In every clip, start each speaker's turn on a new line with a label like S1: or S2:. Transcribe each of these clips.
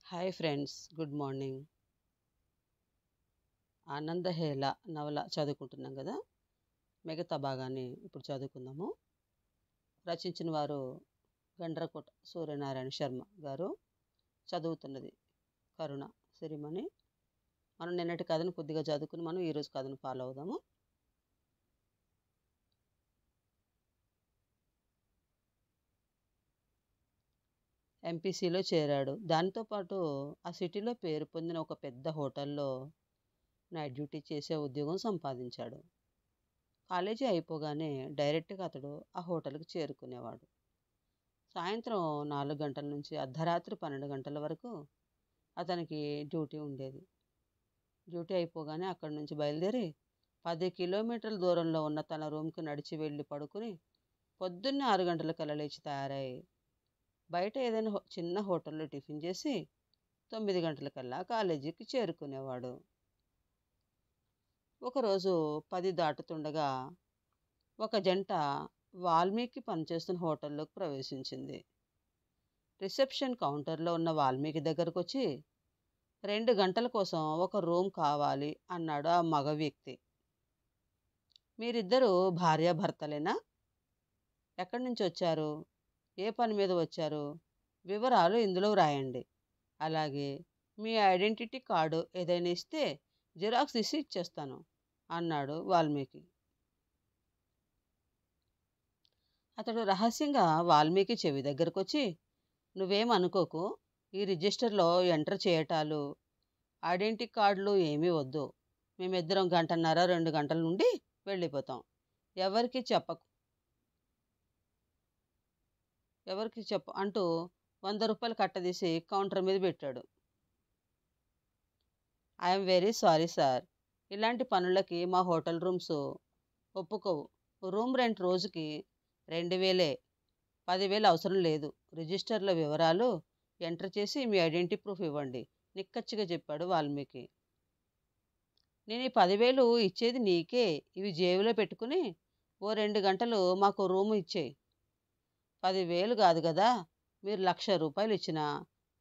S1: Hi friends, good morning. Anandahela నవల చదువుకుంటున్నాం కదా. మిగతా భాగాన్ని ఇప్పుడు చదువుకుందాము. రచించిన వారు గండ్రకోట సూర్యనారాయణ శర్మ గారు. చదువుతున్నది కరుణ సిరిమణి. మనం నిన్నటి కథను కొద్దిగా చదువుకుని మనం ఈరోజు కథను ఫాలో అవుదాము. ఎంపీసీలో చేరాడు. దాంతోపాటు ఆ సిటీలో పేరు పొందిన ఒక పెద్ద హోటల్లో నైట్ డ్యూటీ చేసే ఉద్యోగం సంపాదించాడు. కాలేజీ అయిపోగానే డైరెక్ట్గా అతడు ఆ హోటల్కి చేరుకునేవాడు. సాయంత్రం 4 గంటల నుంచి అర్ధరాత్రి 12 గంటల వరకు అతనికి డ్యూటీ ఉండేది. డ్యూటీ అయిపోగానే అక్కడి నుంచి బయలుదేరి 10 కిలోమీటర్ల దూరంలో ఉన్న తన రూమ్కి నడిచి వెళ్ళి పడుకుని పొద్దున్నే 6 గంటలకల్లా లేచి తయారై బయట ఏదైనా చిన్న హోటల్లో టిఫిన్ చేసి 9 గంటలకల్లా కాలేజీకి చేరుకునేవాడు. ఒకరోజు 10 దాటుతుండగా ఒక జంట వాల్మీకి పనిచేస్తున్న హోటల్లోకి ప్రవేశించింది. రిసెప్షన్ కౌంటర్లో ఉన్న వాల్మీకి దగ్గరకు వచ్చి 2 గంటల కోసం ఒక రూమ్ కావాలి అన్నాడు ఆ మగ వ్యక్తి. మీరిద్దరూ భార్యాభర్తలేనా? ఎక్కడి నుంచి వచ్చారు? ఏ పని మీద వచ్చారు? వివరాలు ఇందులో వ్రాయండి. అలాగే మీ ఐడెంటిటీ కార్డు ఏదైనా ఇస్తే జిరాక్స్ తీసి ఇచ్చేస్తాను అన్నాడు వాల్మీకి. అతడు రహస్యంగా వాల్మీకి చెవి దగ్గరకు వచ్చి, నువ్వేం అనుకోకు, ఈ రిజిస్టర్లో ఎంటర్ చేయటాలు ఐడెంటిటీ కార్డులు ఏమీ వద్దు. మేమిద్దరం 1.5 2 గంటల నుండి వెళ్ళిపోతాం. ఎవరికి చెప్పు అంటూ 100 రూపాయలు కట్టదీసి కౌంటర్ మీద పెట్టాడు. ఐఎమ్ వెరీ సారీ సార్, ఇలాంటి పనులకి మా హోటల్ రూమ్స్ ఒప్పుకోవు. రూమ్ రెంట్ రోజుకి 2000. 10,000 అవసరం లేదు. రిజిస్టర్లో వివరాలు ఎంటర్ చేసి మీ ఐడెంటిటీ ప్రూఫ్ ఇవ్వండి నిక్కచ్చిగా చెప్పాడు వాల్మీకి. నేను ఈ 10,000 ఇచ్చేది నీకే. ఇవి జేబులో పెట్టుకుని ఓ 2 గంటలు మాకు రూము ఇచ్చేయి. 10,000 కాదు కదా, మీరు 1,00,000 రూపాయలు ఇచ్చినా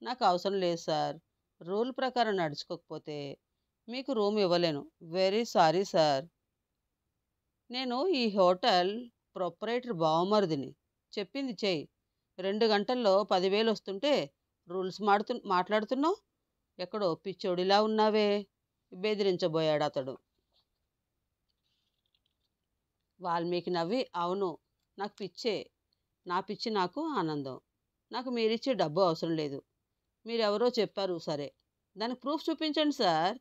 S1: నాకు అవసరం లేదు సార్. రూల్ ప్రకారం నడుచుకోకపోతే మీకు రూమ్ ఇవ్వలేను. Very sorry sir. నేను ఈ హోటల్ ప్రొపరేటర్ బావమరిదిని. చెప్పింది చెయ్యి. 2 గంటల్లో 10,000 వస్తుంటే రూల్స్ మాట్లాడుతున్నావు? ఎక్కడో పిచ్చోడిలా ఉన్నావే, బెదిరించబోయాడు అతడు. వాల్మీకి నవ్వి, అవును, నాకు పిచ్చే. నా పిచ్చి నాకు ఆనందం. నాకు మీరిచ్చే డబ్బు అవసరం లేదు. మీరెవరో చెప్పారు సరే, దానికి ప్రూఫ్ చూపించండి సార్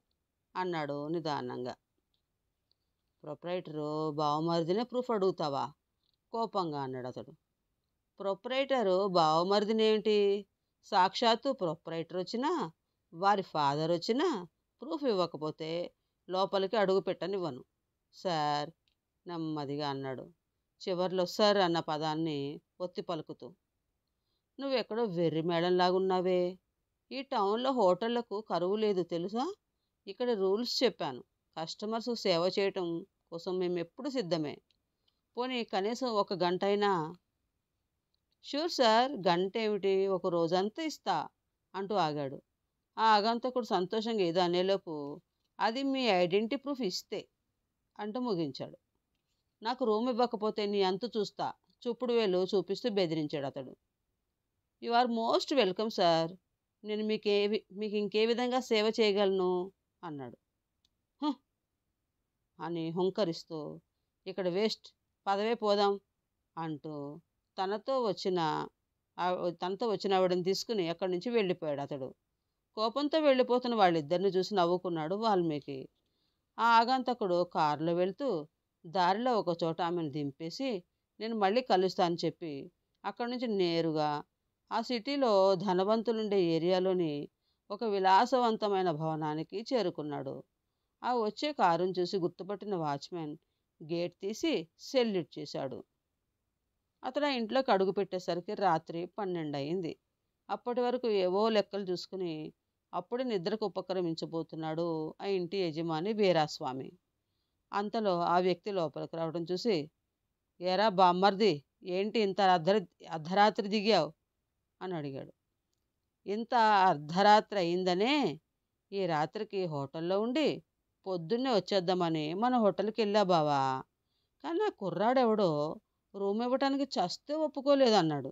S1: అన్నాడు నిదానంగా. ప్రొపరైటరు బావమరిదినే ప్రూఫ్ అడుగుతావా? కోపంగా అన్నాడు అతడు. ప్రొపరైటరు బావమరిదినేమిటి? సాక్షాత్తు ప్రొపరైటర్ వచ్చినా వారి ఫాదర్ వచ్చినా ప్రూఫ్ ఇవ్వకపోతే లోపలికి అడుగు పెట్టనివ్వను సార్ నెమ్మదిగా అన్నాడు, చివర్లో సార్ అన్న పదాన్ని ఒత్తి పలుకుతూ. నువ్వెక్కడో వెర్రి మేడంలాగున్నావే. ఈ టౌన్లో హోటళ్లకు కరువు లేదు తెలుసా? ఇక్కడ రూల్స్ చెప్పాను. కస్టమర్స్ సేవ చేయటం కోసం మేము ఎప్పుడు సిద్ధమే. పోనీ కనీసం 1 గంట అయినా. షూర్ సార్, గంట ఏమిటి, ఒక రోజంతా ఇస్తా అంటూ ఆగాడు. ఆ ఆగంతకుడు సంతోషంగా ఏదో అనేలోపు, అది మీ ఐడెంటిటీ ప్రూఫ్ ఇస్తే అంటూ ముగించాడు. నాకు రూమ్ ఇవ్వకపోతే నీ అంతు చూస్తా చూపుడు వేలు చూపిస్తూ బెదిరించాడు అతడు. You are most welcome sir. నేను మీకు ఇంకే విధంగా సేవ చేయగలను అన్నాడు. "హ్" అని హుంకరిస్తూ, ఇక్కడ వేస్ట్, పదవే పోదాం అంటూ తనతో వచ్చిన ఆవిడని తీసుకుని అక్కడి నుంచి వెళ్ళిపోయాడు అతడు. కోపంతో వెళ్ళిపోతున్న వాళ్ళిద్దరిని చూసి నవ్వుకున్నాడు వాల్మీకి. ఆ ఆగంతకుడు కారులో వెళ్తూ దారిలో ఒక చోట ఆమెను దింపేసి నేను మళ్ళీ కలుస్తానని చెప్పి అక్కడి నుంచి నేరుగా ఆ సిటీలో ధనవంతులుండే ఏరియాలోని ఒక విలాసవంతమైన భవనానికి చేరుకున్నాడు. ఆ వచ్చే కారును చూసి గుర్తుపట్టిన వాచ్మెన్ గేట్ తీసి సెల్యూట్ చేశాడు. అతడు ఆ ఇంట్లోకి అడుగు పెట్టేసరికి రాత్రి 12 అయింది. అప్పటి వరకు ఏవో లెక్కలు చూసుకుని అప్పుడే నిద్రకు ఉపక్రమించబోతున్నాడు ఆ ఇంటి యజమాని వీరాస్వామి. అంతలో ఆ వ్యక్తి లోపలికి రావడం చూసి, ఏరా బామ్మర్ది, ఏంటి ఇంత అర్ధరాత్రి దిగావు అని అడిగాడు. ఇంత అర్ధరాత్రి అయిందనే ఈ రాత్రికి హోటల్లో ఉండి పొద్దున్నే వచ్చేద్దామని మన హోటల్కి వెళ్ళా బావా. కానీ ఆ కుర్రాడెవడో రూమ్ ఇవ్వటానికి చస్తే ఒప్పుకోలేదన్నాడు.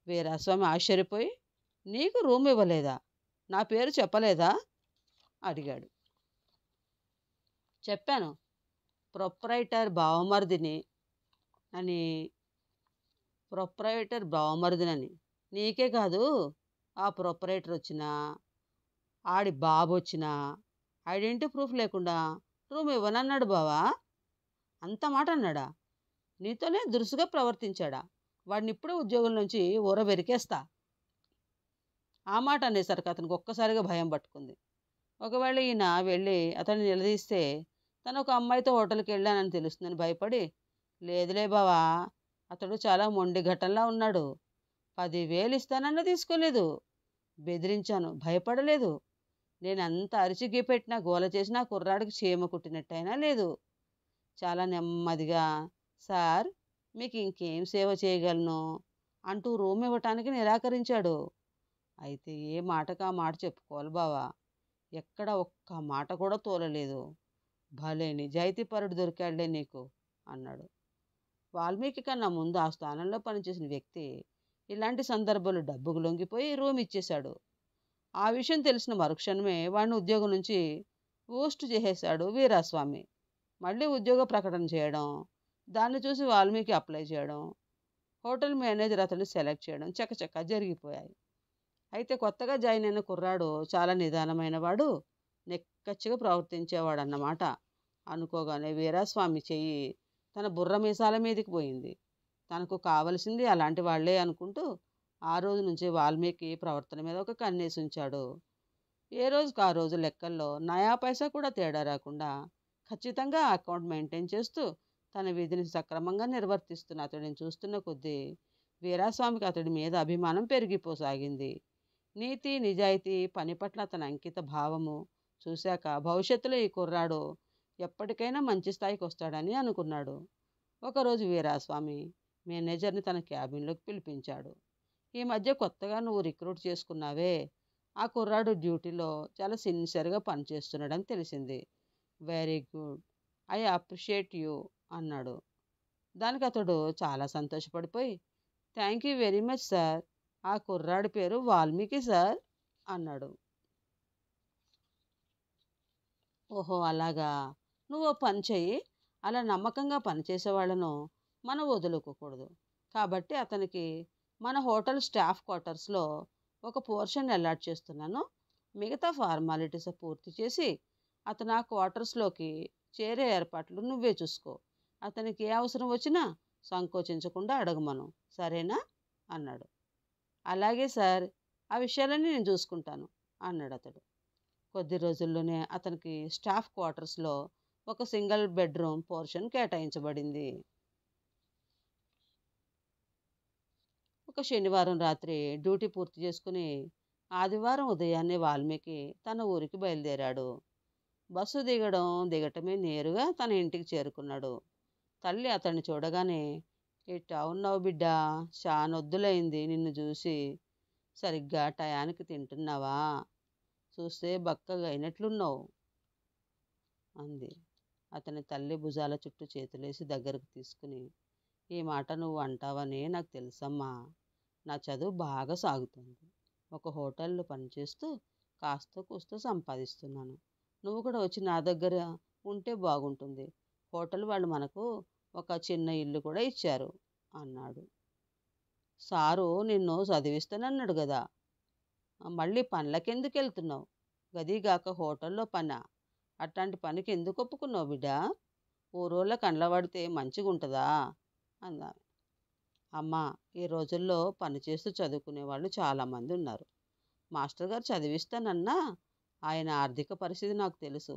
S1: వీరాస్వామి ఆశ్చర్యపోయి, నీకు రూమ్ ఇవ్వలేదా? నా పేరు చెప్పలేదా అడిగాడు. చెప్పాను, ప్రొప్రైటర్ బావమరిదిని అని. ప్రొప్రైటర్ బావమరిదినని నీకే కాదు, ఆ ప్రొప్రైటర్ వచ్చినా ఆడి బాబు వచ్చినా ఐడెంటిటీ ప్రూఫ్ లేకుండా రూమ్ ఇవ్వనన్నాడు బావా. అంత మాట అన్నాడా? నీతోనే దురుసుగా ప్రవర్తించాడా? వాడిని ఇప్పుడే ఉద్యోగం నుంచి ఊరబెరికేస్తా. ఆ మాట అనేసరికి అతనికి ఒక్కసారిగా భయం పట్టుకుంది. ఒకవేళ ఈయన వెళ్ళి అతన్ని నిలదీస్తే తను ఒక అమ్మాయితో హోటల్కి వెళ్ళానని తెలుస్తుందని భయపడి, లేదులే బావా, అతడు చాలా మొండి ఘటనలా ఉన్నాడు, 10,000 ఇస్తానన్నా తీసుకోలేదు. బెదిరించాను, భయపడలేదు. నేనంత అరిచి గీపెట్టినా గోల చేసినా కుర్రాడికి చీమ కుట్టినట్టయినా లేదు. చాలా నెమ్మదిగా, సార్ మీకు ఇంకేం సేవ చేయగలను అంటూ రూమ్ ఇవ్వటానికి నిరాకరించాడు. అయితే ఏ మాటకు ఆ మాట చెప్పుకోవాలి బావా. ఎక్కడ ఒక్క మాట కూడా తోలలేదు. భలే నిజాయితీపరుడు దొరికాడులే నీకు అన్నాడు. వాల్మీకి కన్నా ముందు ఆ స్థానంలో పనిచేసిన వ్యక్తి ఇలాంటి సందర్భాలు డబ్బుకు లొంగిపోయి రూమ్ ఇచ్చేశాడు. ఆ విషయం తెలిసిన మరుక్షణమే వాడిని ఉద్యోగం నుంచి ఊస్ట్ చేసేశాడు వీరాస్వామి. మళ్ళీ ఉద్యోగ ప్రకటన చేయడం, దాన్ని చూసి వాల్మీకి అప్లై చేయడం, హోటల్ మేనేజర్ అతన్ని సెలెక్ట్ చేయడం చకచకా జరిగిపోయాయి. అయితే కొత్తగా జాయిన్ అయిన కుర్రాడు చాలా నిదానమైన వాడు, నిక్కచ్చిగా ప్రవర్తించేవాడు అన్నమాట. అనుకోగానే వీరాస్వామి చెయ్యి తన బుర్ర మీసాల మీదకి పోయింది. తనకు కావలసింది అలాంటి వాళ్లే అనుకుంటూ ఆ రోజు నుంచి వాల్మీకి ప్రవర్తన మీద ఒక కన్నేసి ఉంచాడు. ఏ రోజుకు ఆ రోజు లెక్కల్లో నయా పైసా కూడా తేడా రాకుండా ఖచ్చితంగా అకౌంట్ మెయింటైన్ చేస్తూ తన విధిని సక్రమంగా నిర్వర్తిస్తున్న అతడిని చూస్తున్న కొద్దీ వీరాస్వామికి అతడి మీద అభిమానం పెరిగిపోసాగింది. నీతి నిజాయితీ పని పట్ల అతని అంకిత భావము చూశాక భవిష్యత్తులో ఈ కుర్రాడు ఎప్పటికైనా మంచి స్థాయికి వస్తాడని అనుకున్నాడు. ఒకరోజు వీరాస్వామి మేనేజర్ని తన క్యాబిన్లోకి పిలిపించాడు. ఈ మధ్య కొత్తగా నువ్వు రిక్రూట్ చేసుకున్నావే, ఆ కుర్రాడు డ్యూటీలో చాలా సిన్సియర్గా పనిచేస్తున్నాడని తెలిసింది. Very good, I appreciate you అన్నాడు. దానికి అతడు చాలా సంతోషపడిపోయి, thank you very much sir, ఆ కుర్రాడి పేరు వాల్మీకి సార్ అన్నాడు. ఓహో అలాగా, నువ్వు ఓ పని చెయ్యి, అలా నమ్మకంగా పనిచేసే వాళ్ళను మనం వదులుకోకూడదు. కాబట్టి అతనికి మన హోటల్ స్టాఫ్ క్వార్టర్స్లో ఒక పోర్షన్ అలాట్ చేస్తున్నాను. మిగతా ఫార్మాలిటీస్ పూర్తి చేసి అతను ఆ క్వార్టర్స్లోకి చేరే ఏర్పాట్లు నువ్వే చూసుకో. అతనికి ఏ అవసరం వచ్చినా సంకోచించకుండా అడగమను, సరేనా అన్నాడు. అలాగే సార్, ఆ విషయాలన్నీ నేను చూసుకుంటాను అన్నాడు అతడు. కొద్ది రోజుల్లోనే అతనికి స్టాఫ్ క్వార్టర్స్లో ఒక సింగిల్ బెడ్రూమ్ పోర్షన్ కేటాయించబడింది. ఒక శనివారం రాత్రి డ్యూటీ పూర్తి చేసుకుని ఆదివారం ఉదయాన్నే వాల్మీకి తన ఊరికి బయలుదేరాడు. బస్సు దిగటమే నేరుగా తన ఇంటికి చేరుకున్నాడు. తల్లి అతన్ని చూడగానే, ఎట్టా ఉన్నావు బిడ్డా, చానొద్దులైంది నిన్ను చూసి, సరిగ్గా టయానికి తింటున్నావా, చూస్తే బక్కగా అయినట్లున్నావు అంది. అతని తల్లి భుజాల చుట్టూ చేతులేసి దగ్గరకు తీసుకుని, ఈ మాట నువ్వు అంటావనే నాకు తెలుసమ్మా, నా చదువు బాగా సాగుతుంది. ఒక హోటల్లో పనిచేస్తూ కాస్త కూస్తో సంపాదిస్తున్నాను. నువ్వు కూడా వచ్చి నా దగ్గర ఉంటే బాగుంటుంది. హోటల్ వాళ్ళు మనకు ఒక చిన్న ఇల్లు కూడా ఇచ్చారు అన్నాడు. సారు నిన్ను చదివిస్తానన్నాడు కదా, మళ్ళీ పనులకెందుకు వెళ్తున్నావు? గదిగాక హోటల్లో పనా? అట్లాంటి పనికి ఎందుకు ఒప్పుకున్నావు బిడ్డా? ఊరోళ్ళ కండ్ల పడితే మంచిగా ఉంటుందా అందా. అమ్మా, ఈ రోజుల్లో పనిచేస్తూ చదువుకునే వాళ్ళు చాలామంది ఉన్నారు. మాస్టర్ గారు చదివిస్తానన్నా ఆయన ఆర్థిక పరిస్థితి నాకు తెలుసు.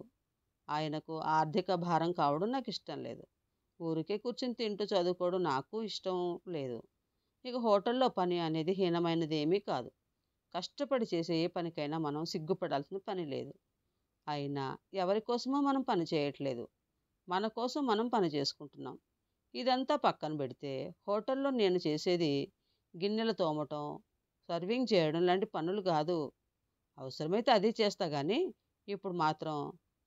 S1: ఆయనకు ఆర్థిక భారం కావడం నాకు ఇష్టం లేదు. ఊరికే కూర్చుని తింటూ చదువుకోవడం నాకు ఇష్టం లేదు. ఇక హోటల్లో పని అనేది హీనమైనది ఏమీ కాదు. కష్టపడి చేసే ఏ పనికైనా మనం సిగ్గుపడాల్సిన పని లేదు. అయినా ఎవరి కోసమో మనం పని చేయట్లేదు, మన కోసం మనం పని చేసుకుంటున్నాం. ఇదంతా పక్కన పెడితే హోటల్లో నేను చేసేది గిన్నెలు తోమటం, సర్వింగ్ చేయడం లాంటి పనులు కాదు. అవసరమైతే అది చేస్తా గానీ, ఇప్పుడు మాత్రం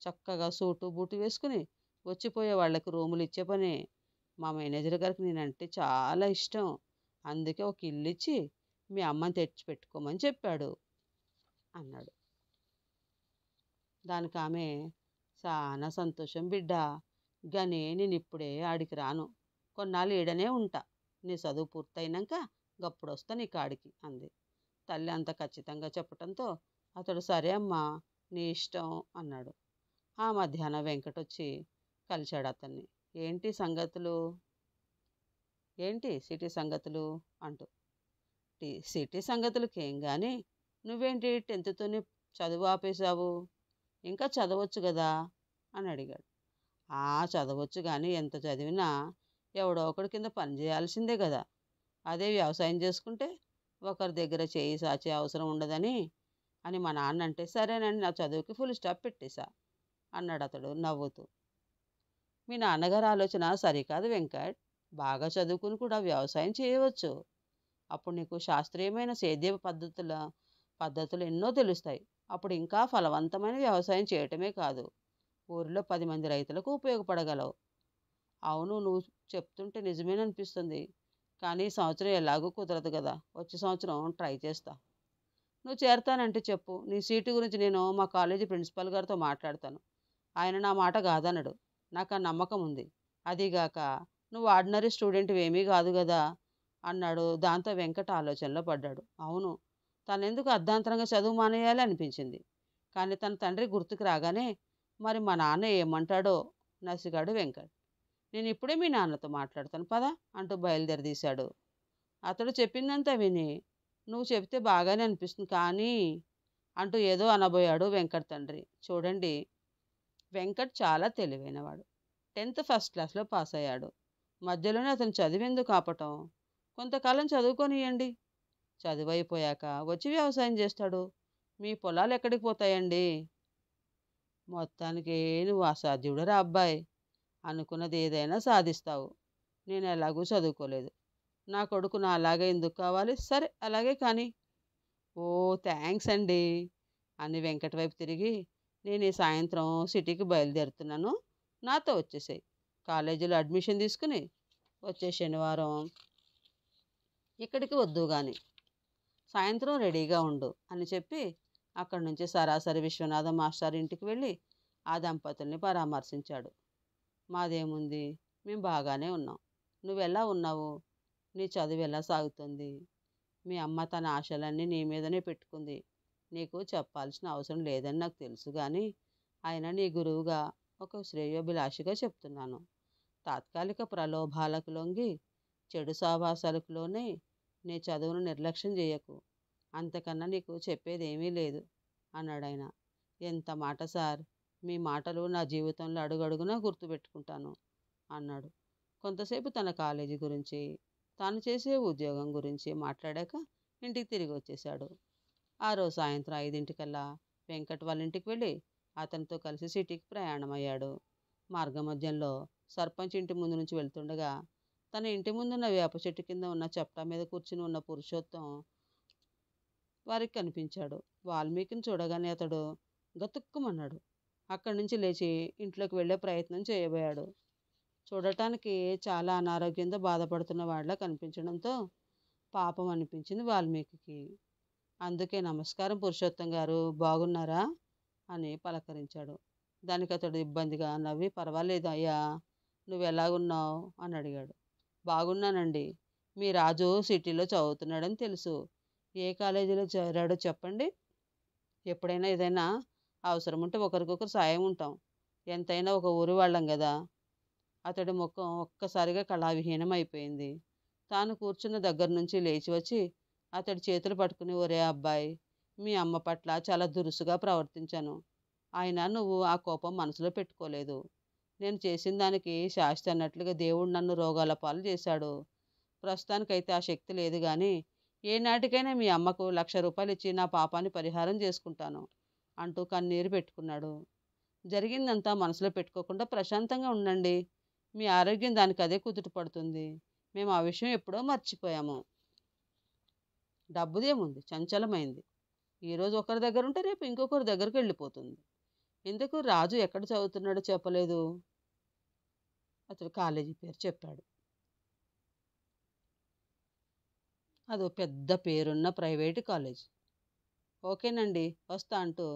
S1: చక్కగా సూటు, బూటు వేసుకుని వచ్చిపోయే వాళ్ళకి రూములు ఇచ్చే పనే. మా మేనేజర్ గారికి నేనంటే చాలా ఇష్టం. అందుకే ఒక ఇల్లిచ్చి మీ అమ్మని తెచ్చిపెట్టుకోమని చెప్పాడు అన్నాడు. దానికామె, "సానా సంతోషం బిడ్డా. గానీ నేనిప్పుడే ఆడికి రాను. కొన్నాళ్ళు ఈడనే ఉంటా. నీ చదువు పూర్తయినంక గప్పుడొస్తా నీ కాడికి" అంది. తల్లి అంత ఖచ్చితంగా చెప్పటంతో అతడు, "సరే అమ్మా, నీ ఇష్టం" అన్నాడు. ఆ మధ్యాహ్నం వెంకటొచ్చి కలిశాడు అతన్ని. "ఏంటి సంగతులు? ఏంటి సిటీ సంగతులు?" అంటూ. సిటీ సంగతులకేం గాని, నువ్వేంటి 10థ్‌తోనే చదువు ఆపేశావు? ఇంకా చదవచ్చు గదా" అని అడిగాడు. చదవచ్చు గానీ ఎంత చదివినా ఎవడో ఒకడి కింద పని చేయాల్సిందే గదా! అదే వ్యవసాయం చేసుకుంటే ఒకరి దగ్గర చేయి సాచే అవసరం ఉండదని అని మా నాన్న అంటే, సరేనని నా చదువుకి ఫుల్ స్టాప్ పెట్టేశా అన్నాడతడు నవ్వుతూ. మీ నాన్నగారి ఆలోచన సరికాదు వెంకట్. బాగా చదువుకుని కూడా వ్యవసాయం చేయవచ్చు. అప్పుడు నీకు శాస్త్రీయమైన సేద్య పద్ధతులు ఎన్నో తెలుస్తాయి. అప్పుడు ఇంకా ఫలవంతమైన వ్యవసాయం చేయటమే కాదు, ఊరిలో 10 మంది రైతులకు ఉపయోగపడగలవు. అవును, నువ్వు చెప్తుంటే నిజమేననిపిస్తుంది. కానీ ఈ సంవత్సరం ఎలాగూ కుదరదు కదా! వచ్చే సంవత్సరం ట్రై చేస్తా. నువ్వు చేరతానంటే చెప్పు. నీ సీటు గురించి నేను మా కాలేజీ ప్రిన్సిపాల్ గారితో మాట్లాడతాను. ఆయన నా మాట కాదనడు. నాకా నమ్మకం ఉంది. అదీగాక నువ్వు ఆర్డినరీ స్టూడెంట్‌వేమీ గాదు గదా! అన్నాడు. దాంతో వెంకట్ ఆలోచనలో పడ్డాడు. అవును, తనెందుకు అర్ధాంతరంగా చదువు మానేయాలి అనిపించింది. కానీ తన తండ్రి గుర్తుకు రాగానే, మరి మా నాన్న ఏమంటాడో నసిగాడు వెంకట్. నేనిప్పుడే మీ నాన్నతో మాట్లాడతాను పద అంటూ బయలుదేరదీశాడు. అతడు చెప్పిందంతా విని, నువ్వు చెబితే బాగానే అనిపిస్తుంది కానీ అంటూ ఏదో అనబోయాడు వెంకట్ తండ్రి. చూడండి, వెంకట్ చాలా తెలివైనవాడు. 10థ్ ఫస్ట్ క్లాస్‌లో పాసయ్యాడు. మధ్యలోనే అతను చదువెందుకు ఆపటం? కొంతకాలం చదువుకోనియ్యండి. చదువయిపోయాక వచ్చి వ్యవసాయం చేస్తాడు. మీ పొలాలెక్కడికి పోతాయండి? మొత్తానికి నువ్వు అసాధ్యుడురా అబ్బాయ్. అనుకున్నది ఏదైనా సాధిస్తావు. నేనెలాగూ చదువుకోలేదు. నా కొడుకు నాలాగే ఎందుకు కావాలి? సరే అలాగే కానీ. థ్యాంక్స్ అండి అని వెంకట్ వైపు తిరిగి, నేను ఈ సాయంత్రం సిటీకి బయలుదేరుతున్నాను. నాతో వచ్చేసేయి. కాలేజీలో అడ్మిషన్ తీసుకుని వచ్చే శనివారం ఇక్కడికి వద్దువు గాని. సాయంత్రం రెడీగా ఉండు అని చెప్పి అక్కడి నుంచి సరాసరి విశ్వనాథం మాస్టర్ ఇంటికి వెళ్ళి ఆ దంపతుల్ని పరామర్శించాడు. మాదేముంది, మేము బాగానే ఉన్నాం. నువ్వెలా ఉన్నావు? నీ చదువు ఎలా సాగుతుంది? మీ అమ్మ తన ఆశలన్నీ నీ మీదనే పెట్టుకుంది. నీకు చెప్పాల్సిన అవసరం లేదని నాకు తెలుసు గాని, అయినా నీ గురువుగా ఒక శ్రేయోభిలాషిగా చెప్తున్నాను. తాత్కాలిక ప్రలోభాలకు లొంగి చెడు సావాసాలకు లోనై నీ చదువును నిర్లక్ష్యం చేయకు. అంతకన్నా నీకు చెప్పేదేమీ లేదు అన్నాడాయన. ఎంత మాట సార్! మీ మాటలు నా జీవితంలో అడుగడుగునా గుర్తుపెట్టుకుంటాను అన్నాడు. కొంతసేపు తన కాలేజీ గురించి, తాను చేసే ఉద్యోగం గురించి మాట్లాడాక ఇంటికి తిరిగి వచ్చేశాడు. ఆ రోజు సాయంత్రం 5 వెంకట్ వాళ్ళ ఇంటికి వెళ్ళి అతనితో కలిసి సిటీకి ప్రయాణమయ్యాడు. మార్గమధ్యంలో సర్పంచ్ ఇంటి ముందు నుంచి వెళ్తుండగా తన ఇంటి ముందున్న వేప చెట్టు కింద ఉన్న చప్టా మీద కూర్చుని ఉన్న పురుషోత్తం వారికి కనిపించాడు. వాల్మీకిని చూడగానే అతడు గతుక్కుమన్నాడు. అక్కడి నుంచి లేచి ఇంట్లోకి వెళ్ళే ప్రయత్నం చేయబోయాడు. చూడటానికి చాలా అనారోగ్యంతో బాధపడుతున్న వాడిలా కనిపించడంతో పాపం అనిపించింది వాల్మీకి. అందుకే, నమస్కారం పురుషోత్తం గారు, బాగున్నారా అని పలకరించాడు. దానికి అతడు ఇబ్బందిగా నవ్వి, పర్వాలేదు అయ్యా, నువ్వెలాగున్నావు అని అడిగాడు. బాగున్నానండి. మీ రాజు సిటీలో చదువుతున్నాడని తెలుసు. ఏ కాలేజీలో చేరాడో చెప్పండి. ఎప్పుడైనా ఏదైనా అవసరం ఉంటే ఒకరికొకరు సాయం ఉంటాం. ఎంతైనా ఒక ఊరి వాళ్ళం కదా. అతడి ముఖం ఒక్కసారిగా కళావిహీనం అయిపోయింది. తాను కూర్చున్న దగ్గర నుంచి లేచి వచ్చి అతడి చేతులు పట్టుకుని, ఒరే అబ్బాయి, మీ అమ్మ పట్ల చాలా దురుసుగా ప్రవర్తించాను. అయినా నువ్వు ఆ కోపం మనసులో పెట్టుకోలేదు. నేను చేసిన దానికి శాస్తి అన్నట్లుగా దేవుడు నన్ను రోగాల పాలు చేశాడు. ప్రస్తుతానికైతే ఆ శక్తి లేదు గాని, ఏనాటికైనా మీ అమ్మకు ₹1,00,000 ఇచ్చి నా పాపాన్ని పరిహారం చేసుకుంటాను అంటూ కన్నీరు పెట్టుకున్నాడు. జరిగిందంతా మనసులో పెట్టుకోకుండా ప్రశాంతంగా ఉండండి. మీ ఆరోగ్యం దానికి అదే కుదుట పడుతుంది. మేము ఆ విషయం ఎప్పుడో మర్చిపోయాము. డబ్బుదేముంది, చంచలమైంది. ఈరోజు ఒకరి దగ్గర ఉంటే రేపు ఇంకొకరి దగ్గరికి వెళ్ళిపోతుంది. ఎందుకు రాజు ఎక్కడ చదువుతున్నాడో చెప్పలేదు? అతడు కాలేజీ పేరు చెప్పాడు. అదో పెద్ద పేరున్న ప్రైవేటు కాలేజ్. ఓకేనండి, వస్తా అంటూ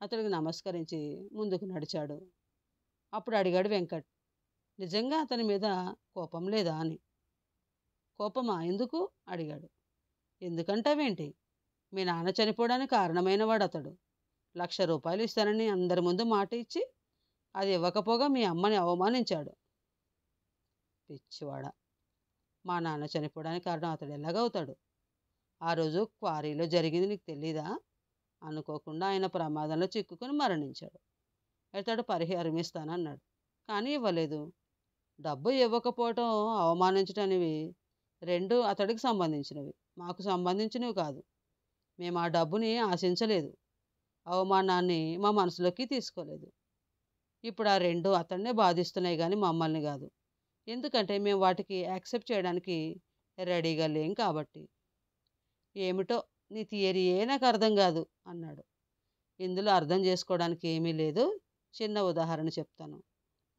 S1: అతడికి నమస్కరించి ముందుకు నడిచాడు. అప్పుడు అడిగాడు వెంకట్, నిజంగా అతని మీద కోపం లేదా అని. కోపమా, ఎందుకు అడిగాడు. ఎందుకంటావేంటి? మీ నాన్న చనిపోవడానికి కారణమైన వాడు అతడు. ₹1,00,000 ఇస్తానని అందరి ముందు మాట ఇచ్చి అది ఇవ్వకపోగా మీ అమ్మని అవమానించాడు. పిచ్చివాడా, మా నాన్న చనిపోవడానికి కారణం అతడు ఎలాగవుతాడు? ఆ రోజు క్వారీలో జరిగింది నీకు తెలీదా? అనుకోకుండా ఆయన ప్రమాదంలో చిక్కుకుని మరణించాడు. ఇతడు పరిహారం ఇస్తానన్నాడు, కానీ ఇవ్వలేదు. డబ్బు ఇవ్వకపోవటం, అవమానించటం అనేవి రెండు అతడికి సంబంధించినవి, మాకు సంబంధించినవి కాదు. మేము ఆ డబ్బుని ఆశించలేదు, అవమానాన్ని మా మనసులోకి తీసుకోలేదు. ఇప్పుడు ఆ రెండు అతన్నే బాధిస్తున్నాయి కానీ మమ్మల్ని కాదు. ఎందుకంటే మేము వాటికి యాక్సెప్ట్ చేయడానికి రెడీగా లేం కాబట్టి. ఏమిటో నీ థియరీయే నాకు అర్థం కాదు అన్నాడు. ఇందులో అర్థం చేసుకోవడానికి ఏమీ లేదు. చిన్న ఉదాహరణ చెప్తాను.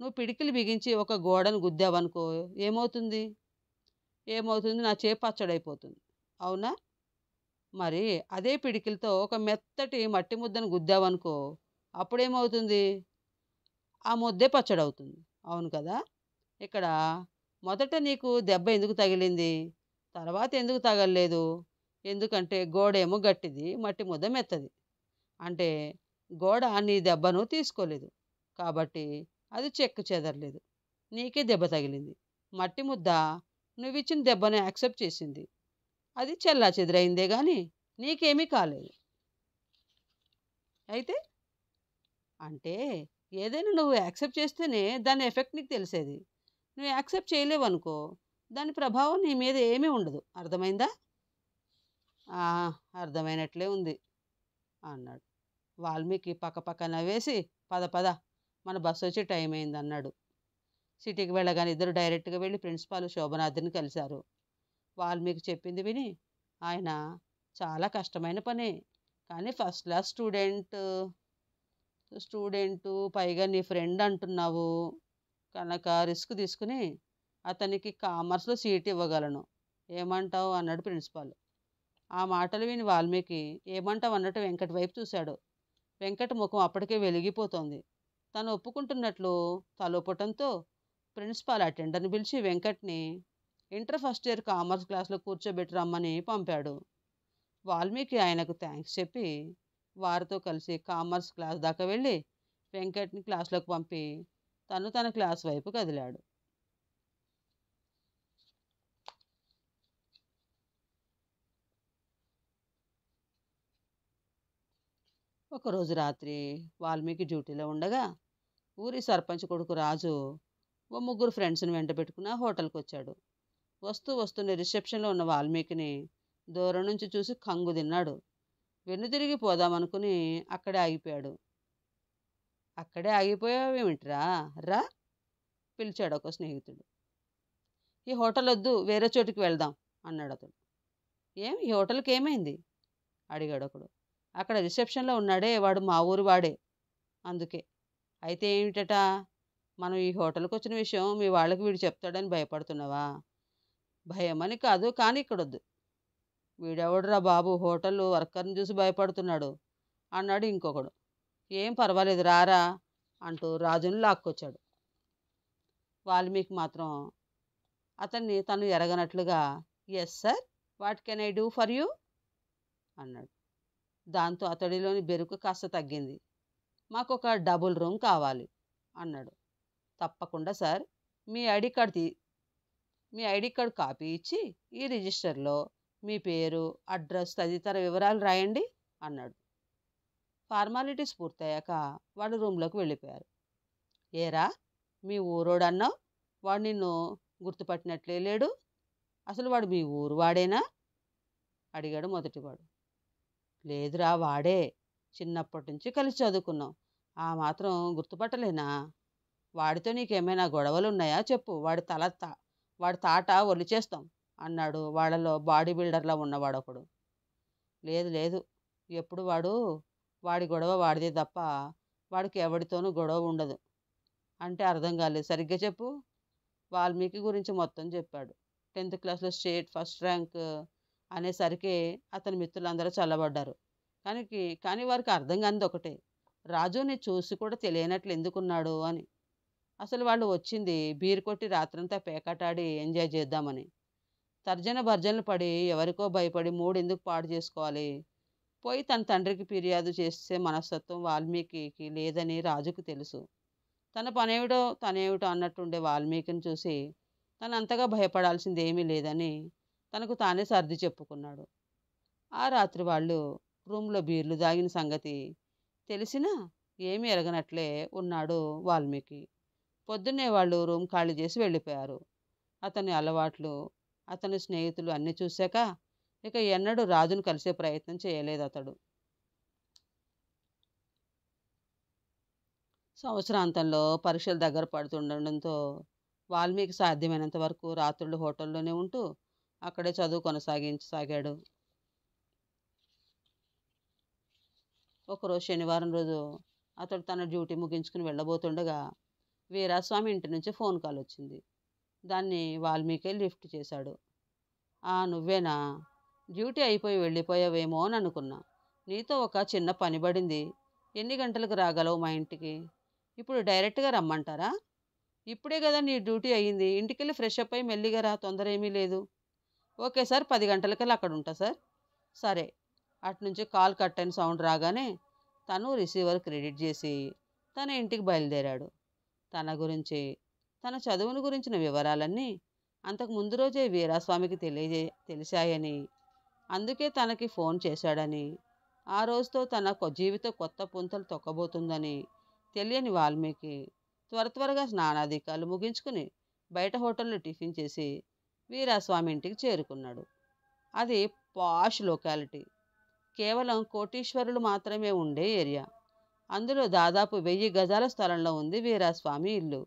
S1: నువ్వు పిడికిలు బిగించి ఒక గోడను గుద్దావనుకో, ఏమవుతుంది? నా చేయి పచ్చడైపోతుంది, అవునా? మరి అదే పిడికిలతో ఒక మెత్తటి మట్టి ముద్దను గుద్దావనుకో, అప్పుడేమవుతుంది? ఆ ముద్దే పచ్చడవుతుంది, అవును కదా? ఇక్కడ మొదట నీకు దెబ్బ ఎందుకు తగిలింది, తర్వాత ఎందుకు తగలలేదు? ఎందుకంటే గోడేమో గట్టిది, మట్టి ముద్ద మెత్తది. అంటే గోడ నీ దెబ్బను తీసుకోలేదు కాబట్టి అది చెక్కు చెదరలేదు, నీకే దెబ్బ తగిలింది. మట్టి ముద్ద నువ్విచ్చిన దెబ్బను యాక్సెప్ట్ చేసింది, అది చెల్లా చెదరైందే కానీ నీకేమీ కాలేదు. అయితే అంటే ఏదైనా నువ్వు యాక్సెప్ట్ చేస్తేనే దాని ఎఫెక్ట్ నీకు తెలిసేది. నువ్వు యాక్సెప్ట్ చేయలేవనుకో, దాని ప్రభావం నీ మీద ఏమీ ఉండదు. అర్థమైందా? అర్థమైనట్లే ఉంది అన్నాడు. వాల్మీకి పక్కపక్క నవ్వేసి, పద పద, మన బస్సు వచ్చే టైం అయింది అన్నాడు. సిటీకి వెళ్ళగానే ఇద్దరు డైరెక్ట్గా వెళ్ళి ప్రిన్సిపాల్ శోభనాద్రిని కలిశారు. వాల్మీకి చెప్పింది విని ఆయన, చాలా కష్టమైన పనే, కానీ ఫస్ట్ క్లాస్ స్టూడెంటు పైగా నీ ఫ్రెండ్ అంటున్నావు కనుక రిస్క్ తీసుకుని అతనికి కామర్స్లో సీట్ ఇవ్వగలను, ఏమంటావు అన్నాడు ప్రిన్సిపాల్. ఆ మాటలు విని వాల్మీకి ఏమంటావు అన్నట్టు వెంకట్ వైపు చూశాడు. వెంకట్ ముఖం అప్పటికే వెలిగిపోతోంది. తను ఒప్పుకుంటున్నట్లు తలోపటంతో ప్రిన్సిపాల్ అటెండర్ని పిలిచి వెంకట్ని ఇంటర్ ఫస్ట్ ఇయర్ కామర్స్ క్లాస్లో కూర్చోబెట్టి రమ్మని పంపాడు. వాల్మీకి ఆయనకు థ్యాంక్స్ చెప్పి వారితో కలిసి కామర్స్ క్లాస్ దాకా వెళ్ళి వెంకట్ని క్లాస్లోకి పంపి తను తన క్లాస్ వైపు కదిలాడు. ఒకరోజు రాత్రి వాల్మీకి డ్యూటీలో ఉండగా ఊరి సర్పంచ్ కొడుకు రాజు ఓ ముగ్గురు ఫ్రెండ్స్ని వెంట పెట్టుకుని హోటల్కి వచ్చాడు. వస్తూనే రిసెప్షన్లో ఉన్న వాల్మీకిని దూరం నుంచి చూసి కంగు తిన్నాడు. వెన్నుతిరిగి పోదామనుకుని అక్కడే ఆగిపోయాడు. అక్కడే ఆగిపోయావేమిట్రా, రా పిలిచాడు ఒక స్నేహితుడు. ఈ హోటల్ వద్దు, వేరే చోటికి వెళ్దాం అన్నాడు అతడు. ఏం, ఈ హోటల్కి ఏమైంది అడిగాడు ఒకడు. అక్కడ రిసెప్షన్లో ఉన్నాడే, వాడు మా ఊరు వాడే, అందుకే. అయితే ఏమిటట? మనం ఈ హోటల్కి వచ్చిన విషయం మీ వాళ్ళకి వీడు చెప్తాడని భయపడుతున్నావా? భయమని కాదు, కానీ ఇక్కడొద్దు. వీడెవడురా బాబు, హోటల్ వర్కర్ని చూసి భయపడుతున్నాడు అన్నాడు ఇంకొకడు. ఏం పర్వాలేదు, రారా అంటూ రాజుని లాక్కొచ్చాడు. వాల్మీకి మాత్రం అతన్ని తను ఎరగనట్లుగా, yes sir, what can I do for you అన్నాడు. దాంతో అతడిలోని బెరుకు కాస్త తగ్గింది. మాకు ఒక డబుల్ రూమ్ కావాలి అన్నాడు. తప్పకుండా సార్, మీ ఐడి కార్డ్ కాపీ ఇచ్చి ఈ రిజిస్టర్లో మీ పేరు, అడ్రస్ తదితర వివరాలు రాయండి అన్నాడు. ఫార్మాలిటీస్ పూర్తయ్యాక వాడు రూమ్లోకి వెళ్ళిపోయారు. ఏరా, మీ ఊరోడన్నావు, వాడు నిన్ను గుర్తుపట్టినట్లే లేడు, అసలు వాడు మీ ఊరు వాడేనా అడిగాడు మొదటివాడు. లేదురా, వాడే, చిన్నప్పటి నుంచి కలిసి చదువుకున్నాం, ఆ మాత్రం గుర్తుపట్టలేనా? వాడితో నీకేమైనా గొడవలు ఉన్నాయా చెప్పు, వాడి తాట ఒలి చేస్తాం అన్నాడు వాళ్ళలో బాడీ బిల్డర్లా ఉన్నవాడొకడు. లేదు లేదు, ఎప్పుడు వాడి గొడవ వాడిదే తప్ప వాడికి ఎవడితోనూ గొడవ ఉండదు. అంటే అర్థం కాలేదు, సరిగ్గా చెప్పు. వాల్మీకి గురించి మొత్తం చెప్పాడు. 10th క్లాస్లో స్టేట్ ఫస్ట్ ర్యాంక్ అనేసరికి అతని మిత్రులందరూ చల్లబడ్డారు. కానీ వారికి అర్థం కానిది ఒకటే, రాజుని చూసి కూడా తెలియనట్లు ఎందుకున్నాడు అని. అసలు వాళ్ళు వచ్చింది బీర్ కొట్టి రాత్రంతా పేకాటాడి ఎంజాయ్ చేద్దామని. తర్జన భర్జనలు పడి ఎవరికో భయపడి మూడెందుకు పాడు చేసుకోవాలి. పోయి తన తండ్రికి ఫిర్యాదు చేసే మనస్తత్వం వాల్మీకి లేదని రాజుకు తెలుసు. తన పనేమిటో తనేమిటో అన్నట్టుండే వాల్మీకిని చూసి తనంతగా భయపడాల్సిందేమీ లేదని తనకు తానే సర్ది చెప్పుకున్నాడు. ఆ రాత్రి వాళ్ళు రూమ్లో బీర్లు దాగిన సంగతి తెలిసినా ఏమీ ఎరగనట్లే ఉన్నాడు వాల్మీకి. పొద్దున్నే వాళ్ళు రూమ్ ఖాళీ చేసి వెళ్ళిపోయారు. అతని అలవాట్లు, అతని స్నేహితులు అన్నీ చూశాక ఇక ఎన్నడూ రాజును కలిసే ప్రయత్నం చేయలేదు అతడు. సంవత్సరాంతంలో పరీక్షలు దగ్గర పడుతుండడంతో వాల్మీకి సాధ్యమైనంత వరకు రాత్రుళ్ళు హోటల్లోనే ఉంటూ అక్కడే చదువు కొనసాగించసాగాడు. ఒకరోజు శనివారం రోజు అతడు తన డ్యూటీ ముగించుకుని వెళ్ళబోతుండగా వీరాస్వామి ఇంటి నుంచి ఫోన్ కాల్ వచ్చింది. దాన్ని వాల్మీకి లిఫ్ట్ చేశాడు. నువ్వేనా? డ్యూటీ అయిపోయి వెళ్ళిపోయావేమో అని అనుకున్నా. నీతో ఒక చిన్న పని పడింది. ఎన్ని గంటలకు రాగలవు మా ఇంటికి? ఇప్పుడు డైరెక్ట్గా రమ్మంటారా? ఇప్పుడే కదా నీ డ్యూటీ అయ్యింది. ఇంటికెళ్ళి ఫ్రెష్ అప్ అయి మెల్లిగా రా, తొందర ఏమీ లేదు. ఓకే సార్, 10 గంటలకల్లా అక్కడ ఉంటా సార్. సరే. అటునుంచి కాల్ కట్ అయిన సౌండ్ రాగానే తను రిసీవర్ క్రెడిట్ చేసి తన ఇంటికి బయలుదేరాడు. తన గురించి, తన చదువును గురించిన వివరాలన్నీ అంతకు ముందు రోజే వీరాస్వామికి తెలిసాయని, అందుకే తనకి ఫోన్ చేశాడని, ఆ రోజుతో తన జీవితం కొత్త పుంతలు తొక్కబోతుందని తెలియని వాల్మీకి త్వరగా స్నానాధికాలు ముగించుకుని బయట హోటల్లో టిఫిన్ చేసి వీరాస్వామి ఇంటికి చేరుకున్నాడు. అది పాష్ లొకాలిటీ. కేవలం కోటీశ్వరులు మాత్రమే ఉండే ఏరియా. అందులో దాదాపు 1000 గజాల స్థలంలో ఉంది వీరాస్వామి ఇల్లు.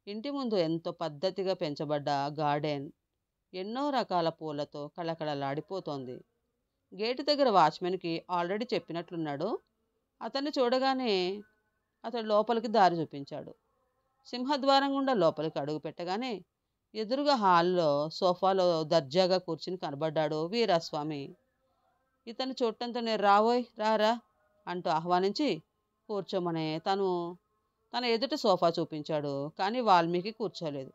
S1: ఇంటి ముందు ఎంతో పద్ధతిగా పెంచబడ్డ గార్డెన్ ఎన్నో రకాల పూలతో కళకళలాడిపోతోంది. గేటు దగ్గర వాచ్మెన్కి ఆల్రెడీ చెప్పినట్లున్నాడు. అతన్ని చూడగానే అతడు లోపలికి దారి చూపించాడు. సింహద్వారం గుండా లోపలికి అడుగు పెట్టగానే ఎదురుగా హాల్లో సోఫాలో దర్జాగా కూర్చుని కనబడ్డాడు వీరాస్వామి. ఇతను చూడటంతోనే రావోయ్ రారా అంటూ ఆహ్వానించి కూర్చోమనే తన ఎదుట సోఫా చూపించాడు. కానీ వాల్మీకి కూర్చోలేదు.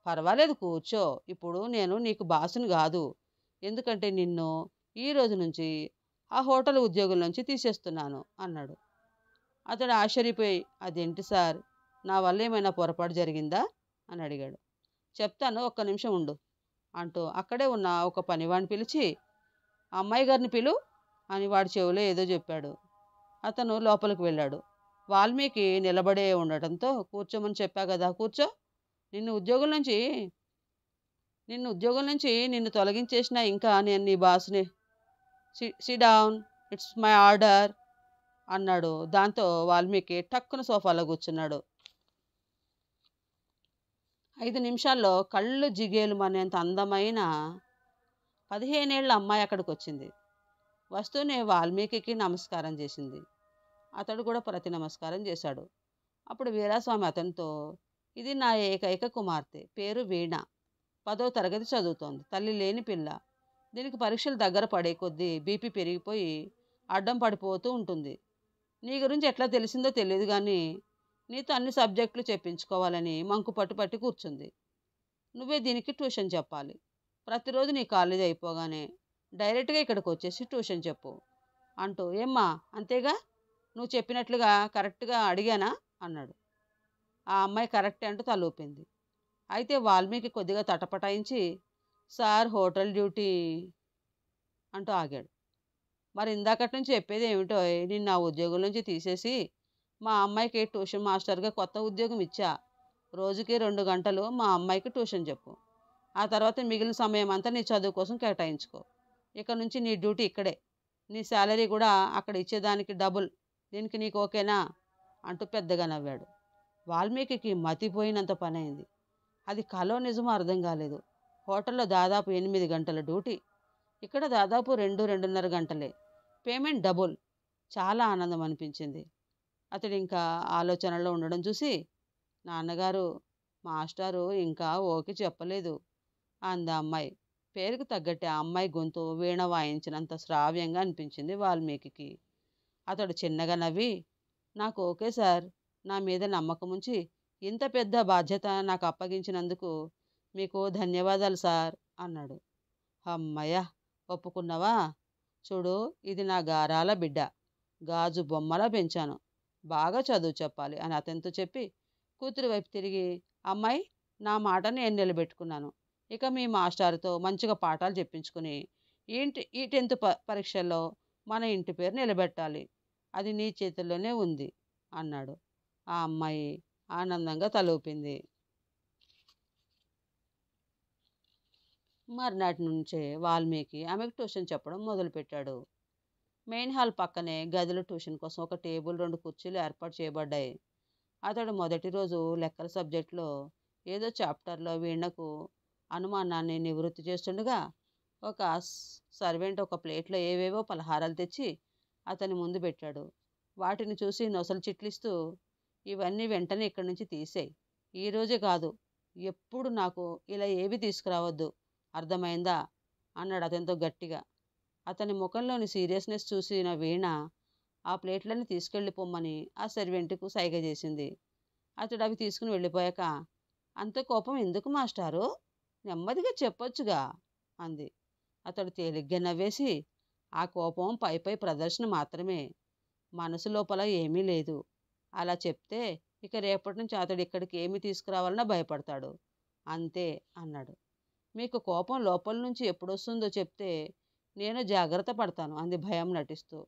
S1: పర్వాలేదు కూర్చో, ఇప్పుడు నేను నీకు బాసుని కాదు. ఎందుకంటే నిన్ను ఈ రోజు నుంచి ఆ హోటల్ ఉద్యోగుల నుంచి తీసేస్తున్నాను అన్నాడు. అతడు ఆశ్చర్యపోయి, అదేంటి సార్, నా వల్ల ఏమైనా పొరపాటు జరిగిందా అని అడిగాడు. చెప్తాను, ఒక్క నిమిషం ఉండు అంటూ అక్కడే ఉన్న ఒక పనివాడిని పిలిచి అమ్మాయి గారిని పిలు అని వాడి చెవిలో ఏదో చెప్పాడు. అతను లోపలికి వెళ్ళాడు. వాల్మీకి నిలబడే ఉండటంతో కూర్చోమని చెప్పా కదా, కూర్చో. నిన్ను ఉద్యోగం నుంచి నిన్ను తొలగించేసినా ఇంకా నేను నీ బాస్ని. Sit down, it's my order అన్నాడు. దాంతో వాల్మీకి టక్కున సోఫాలో కూర్చున్నాడు. 5 నిమిషాల్లో కళ్ళు జిగేలు మనేంత అందమైన 15 ఏళ్ల అమ్మాయి అక్కడికి వచ్చింది. వస్తూనే వాల్మీకి నమస్కారం చేసింది. అతడు కూడా ప్రతి నమస్కారం చేశాడు. అప్పుడు వీరాస్వామి అతనితో, ఇది నా ఏకైక కుమార్తె, పేరు వీణ. 10వ తరగతి చదువుతోంది. తల్లి లేని పిల్ల. దీనికి పరీక్షలు దగ్గర పడే కొద్దీ బీపీ పెరిగిపోయి అడ్డం పడిపోతూ ఉంటుంది. నీ గురించి ఎట్లా తెలిసిందో తెలియదు కానీ నీతో అన్ని సబ్జెక్టులు చెప్పించుకోవాలని మంకు పట్టి కూర్చుంది. నువ్వే దీనికి ట్యూషన్ చెప్పాలి. ప్రతిరోజు నీ కాలేజీ అయిపోగానే డైరెక్ట్గా ఇక్కడికి వచ్చేసి ట్యూషన్ చెప్పు అంటూ, ఏమ్మా అంతేగా, నువ్వు చెప్పినట్లుగా కరెక్ట్గా అడిగానా అన్నాడు. ఆ అమ్మాయి కరెక్టే అంటూ తలూపింది. అయితే వాల్మీకి కొద్దిగా తటపటాయించి, సార్ హోటల్ డ్యూటీ అంటూ ఆగాడు. మరి ఇందాకటి నుంచి చెప్పేది ఏమిటో, నిన్ను ఆ ఉద్యోగం నుంచి తీసేసి మా అమ్మాయికి ట్యూషన్ మాస్టర్గా కొత్త ఉద్యోగం ఇచ్చా. రోజుకి 2 గంటలు మా అమ్మాయికి ట్యూషన్ చెప్పు. ఆ తర్వాత మిగిలిన సమయం అంతా నీ చదువు కోసం కేటాయించుకో. ఇక నుంచి నీ డ్యూటీ ఇక్కడే. నీ శాలరీ కూడా అక్కడ ఇచ్చేదానికి డబుల్. దీనికి నీకు ఓకేనా అంటూ పెద్దగా నవ్వాడు. వాల్మీకి మతిపోయినంత పని అయింది. అది కలో నిజమో అర్థం కాలేదు. హోటల్లో దాదాపు 8 గంటల డ్యూటీ. ఇక్కడ దాదాపు 2, 2:30 గంటలే. Payment double. చాలా ఆనందం అనిపించింది. అతడింకా ఆలోచనలో ఉండడం చూసి, నాన్నగారు, మాస్టారు ఇంకా ఓకే చెప్పలేదు అంది ఆ అమ్మాయి. పేరుకు తగ్గట్టే ఆ అమ్మాయి గొంతు వీణ వాయించినంత శ్రావ్యంగా అనిపించింది వాల్మీకి. అతడు చిన్నగా నవ్వి, నాకు ఓకే సార్. నా మీద నమ్మకముంచి ఇంత పెద్ద బాధ్యత నాకు అప్పగించినందుకు మీకు ధన్యవాదాలు సార్ అన్నాడు. హమ్మయ్య! ఒప్పుకున్నావా? చూడు, ఇది నా గారాల బిడ్డ. గాజు బొమ్మలా పెంచాను. బాగా చదువు చెప్పాలి అని అతనితో చెప్పి కూతురి వైపు తిరిగి, అమ్మాయి, నా మాట నేను నిలబెట్టుకున్నాను. ఇక మీ మాస్టారుతో మంచిగా పాఠాలు చెప్పించుకుని ఈ 10th పరీక్షల్లో మన ఇంటి పేరు నిలబెట్టాలి. అది నీ చేతుల్లోనే ఉంది అన్నాడు. ఆ అమ్మాయి ఆనందంగా తలూపింది. మర్నాటి నుంచే వాల్మీకి ఆమెకు ట్యూషన్ చెప్పడం మొదలుపెట్టాడు. మెయిన్ హాల్ పక్కనే గదిలో ట్యూషన్ కోసం ఒక టేబుల్, 2 కుర్చీలు ఏర్పాటు చేయబడ్డాయి. అతడు మొదటి రోజు లెక్కల సబ్జెక్టులో ఏదో చాప్టర్లో వీణకు అనుమానాన్ని నివృత్తి చేస్తుండగా ఒక సర్వెంట్ ఒక ప్లేట్లో ఏవేవో పలహారాలు తెచ్చి అతని ముందు పెట్టాడు. వాటిని చూసి నొసలు చిట్లిస్తూ, ఇవన్నీ వెంటనే ఇక్కడి నుంచి తీసేయ్. ఈరోజే కాదు, ఎప్పుడు నాకు ఇలా ఏవి తీసుకురావద్దు, అర్థమైందా అన్నాడు అతనితో గట్టిగా. అతని ముఖంలోని సీరియస్నెస్ చూసిన వీణ ఆ ప్లేట్లన్నీ తీసుకెళ్ళిపోమ్మని ఆ సర్వెంట్కు సైగ చేసింది. అతడు అవి తీసుకుని వెళ్ళిపోయాక, అంత కోపం ఎందుకు మాస్టారు? నెమ్మదిగా చెప్పొచ్చుగా అంది. అతడు తేలిగ్గా నవ్వేసి, ఆ కోపం పై ప్రదర్శన మాత్రమే. మనసు లోపల ఏమీ లేదు. అలా చెప్తే ఇక రేపటి నుంచి అతడు ఇక్కడికి ఏమి తీసుకురావాలన్నా భయపడతాడు. అంతే అన్నాడు. మీకు కోపం లోపల నుంచి ఎప్పుడొస్తుందో చెప్తే నేను జాగ్రత్త పడతాను అంది భయం నటిస్తూ.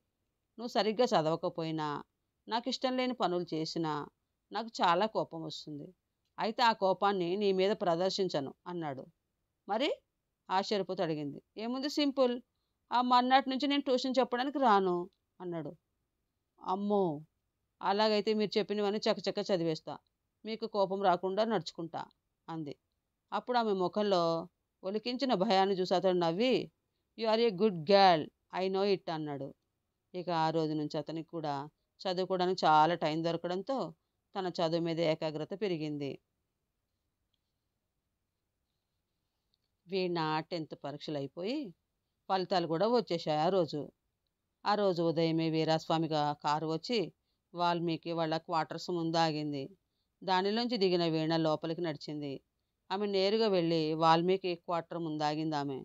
S1: నువ్వు సరిగ్గా చదవకపోయినా, నాకు ఇష్టం లేని పనులు చేసినా నాకు చాలా కోపం వస్తుంది. అయితే ఆ కోపాన్ని నీ మీద ప్రదర్శించను అన్నాడు. మరి? ఆశ్చర్యపోతూ అడిగింది. ఏముంది, సింపుల్. ఆ మర్నాటి నుంచి నేను ట్యూషన్ చెప్పడానికి రాను అన్నాడు. అమ్మో! అలాగైతే మీరు చెప్పినవన్నీ చకచక చదివేస్తా. మీకు కోపం రాకుండా నడుచుకుంటా అంది. అప్పుడు ఆమె ముఖంలో ఒలికించిన భయాన్ని చూసి అతడు నవ్వి, you are a good girl, I know it అన్నాడు. ఇక ఆ రోజు నుంచి అతనికి కూడా చదువుకోవడానికి చాలా టైం దొరకడంతో తన చదువు మీద ఏకాగ్రత పెరిగింది. వీణ 10th పరీక్షలు అయిపోయి ఫలితాలు కూడా వచ్చేసాయి ఆ రోజు ఉదయమే వీరాస్వామి కారు వచ్చి వాల్మీకి వాళ్ళ క్వార్టర్స్ ముందు ఆగింది. దానిలోంచి దిగిన వీణ లోపలికి నడిచింది. ఆమె నేరుగా వెళ్ళి వాల్మీకి క్వార్టర్ ముందు ఆగింది. ఆమె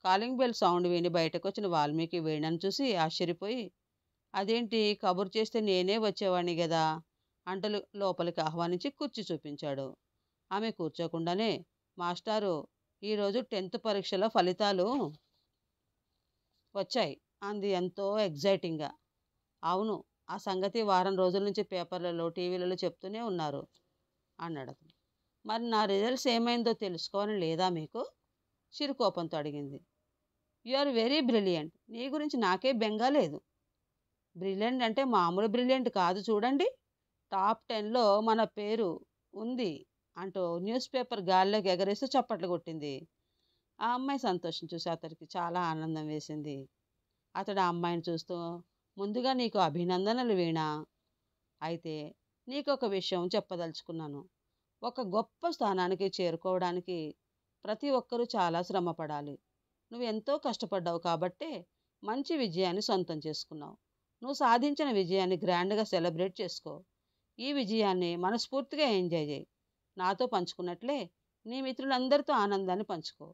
S1: కాలింగ్ బెల్ సౌండ్ విని బయటకు వచ్చిన వాల్మీకి వీణను చూసి ఆశ్చర్యపోయి, అదేంటి, కబురు చేస్తే నేనే వచ్చేవాణ్ణి గదా అంటూ లోపలికి ఆహ్వానించి కుర్చీ చూపించాడు. ఆమె కూర్చోకుండానే, మాస్టారు, ఈరోజు 10th పరీక్షల ఫలితాలు వచ్చాయి అంది ఎంతో ఎగ్జైటింగ్గా. అవును, ఆ సంగతి వారం రోజుల నుంచి పేపర్లలో, టీవీలలో చెప్తూనే ఉన్నారు అన్నాడు అతను. మరి నా రిజల్ట్స్ ఏమైందో తెలుసుకోవాలని లేదా మీకు? చిరుకోపంతో అడిగింది. You are very brilliant. నీ గురించి నాకే బెంగా లేదు. బ్రిలియంట్ అంటే మామూలు బ్రిలియంట్ కాదు చూడండి. టాప్ 10లో మన పేరు ఉంది అంటూ న్యూస్ పేపర్ గాల్లోకి ఎగరేస్తూ చప్పట్లు కొట్టింది. ఆ అమ్మాయి సంతోషం చూసి అతడికి చాలా ఆనందం వేసింది. అతడు ఆ అమ్మాయిని చూస్తూ, ముందుగా నీకు అభినందనలు వీణా. అయితే నీకొక విషయం చెప్పదలుచుకున్నాను. ఒక గొప్ప స్థానానికి చేరుకోవడానికి ప్రతి ఒక్కరూ చాలా శ్రమ పడాలి. నువ్వు ఎంతో కష్టపడ్డావు కాబట్టే మంచి విజయాన్ని సొంతం చేసుకున్నావు. నువ్వు సాధించిన విజయాన్ని గ్రాండ్గా సెలబ్రేట్ చేసుకో. ఈ విజయాన్ని మనస్ఫూర్తిగా ఎంజాయ్ చేయి. నాతో పంచుకున్నట్లే నీ మిత్రులందరితో ఆనందాన్ని పంచుకో.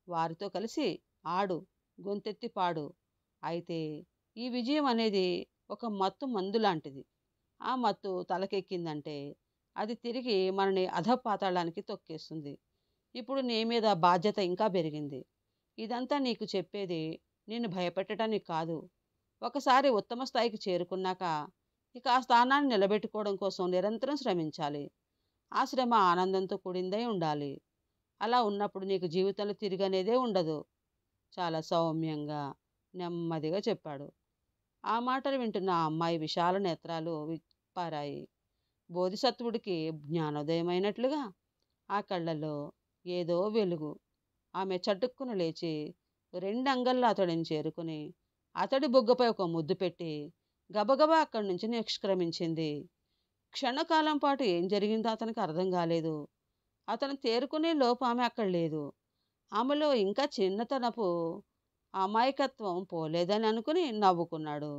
S1: వారితో కలిసి ఆడు, గొంతెత్తి పాడు. అయితే ఈ విజయం అనేది ఒక మత్తు మందు లాంటిది. ఆ మత్తు తలకెక్కిందంటే అది తిరిగి మనని అధపాతాళానికి తొక్కేస్తుంది. ఇప్పుడు నీ మీద బాధ్యత ఇంకా పెరిగింది. ఇదంతా నీకు చెప్పేది నిన్ను భయపెట్టడానికి కాదు. ఒకసారి ఉత్తమ స్థాయికి చేరుకున్నాక ఇక ఆ స్థానాన్ని నిలబెట్టుకోవడం కోసం నిరంతరం శ్రమించాలి. ఆ శ్రమ ఆనందంతో కూడిందై ఉండాలి. అలా ఉన్నప్పుడు నీకు జీవితంలో తిరిగనేదే ఉండదు. చాలా సౌమ్యంగా, నెమ్మదిగా చెప్పాడు. ఆ మాటలు వింటున్న ఆ అమ్మాయి విశాల నేత్రాలు విప్పారాయి. బోధిసత్వుడికి జ్ఞానోదయమైనట్లుగా ఆ కళ్ళల్లో ఏదో వెలుగు. ఆమె చటుక్కున లేచి రెండంగల్లో అతడిని చేరుకుని అతడి బొగ్గపై ఒక ముద్దు పెట్టి గబగబా అక్కడి నుంచి నిష్క్రమించింది. క్షణకాలం పాటు ఏం జరిగిందో అతనికి అర్థం కాలేదు. అతను తేరుకునే లోపు ఆమె అక్కడ లేదు. ఆమెలో ఇంకా చిన్నతనపు అమాయకత్వం పోలేదని అనుకుని నవ్వుకున్నాడు.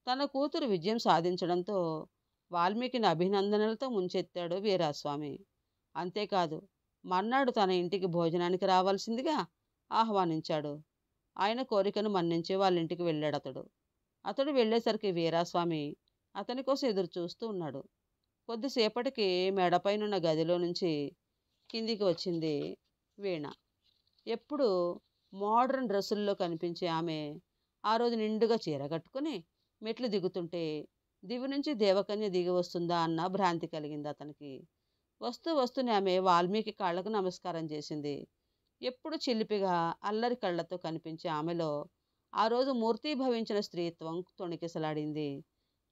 S1: తన కూతురు విజయం సాధించడంతో వాల్మీకిని అభినందనలతో ముంచెత్తాడు వీరాస్వామి. అంతేకాదు, మర్నాడు తన ఇంటికి భోజనానికి రావాల్సిందిగా ఆహ్వానించాడు. ఆయన కోరికను మన్నించి వాళ్ళ ఇంటికి వెళ్ళాడతడు. అతడు వెళ్ళేసరికి వీరాస్వామి అతని కోసం ఎదురు చూస్తూ ఉన్నాడు. కొద్దిసేపటికి మెడపైనున్న గదిలో నుంచి కిందికి వచ్చింది వీణ. ఎప్పుడు మోడ్రన్ డ్రెస్సుల్లో కనిపించే ఆమె ఆ రోజు నిండుగా చీర కట్టుకుని మెట్లు దిగుతుంటే దివి నుంచి దేవకన్య దిగి వస్తుందా అన్న భ్రాంతి కలిగింది అతనికి. వస్తూ వస్తూనే ఆమె వాల్మీకి కాళ్లకు నమస్కారం చేసింది. ఎప్పుడు చిలిపిగా అల్లరి కళ్ళతో కనిపించే ఆమెలో ఆ రోజు మూర్తీభవించిన స్త్రీత్వం తొణికిసలాడింది.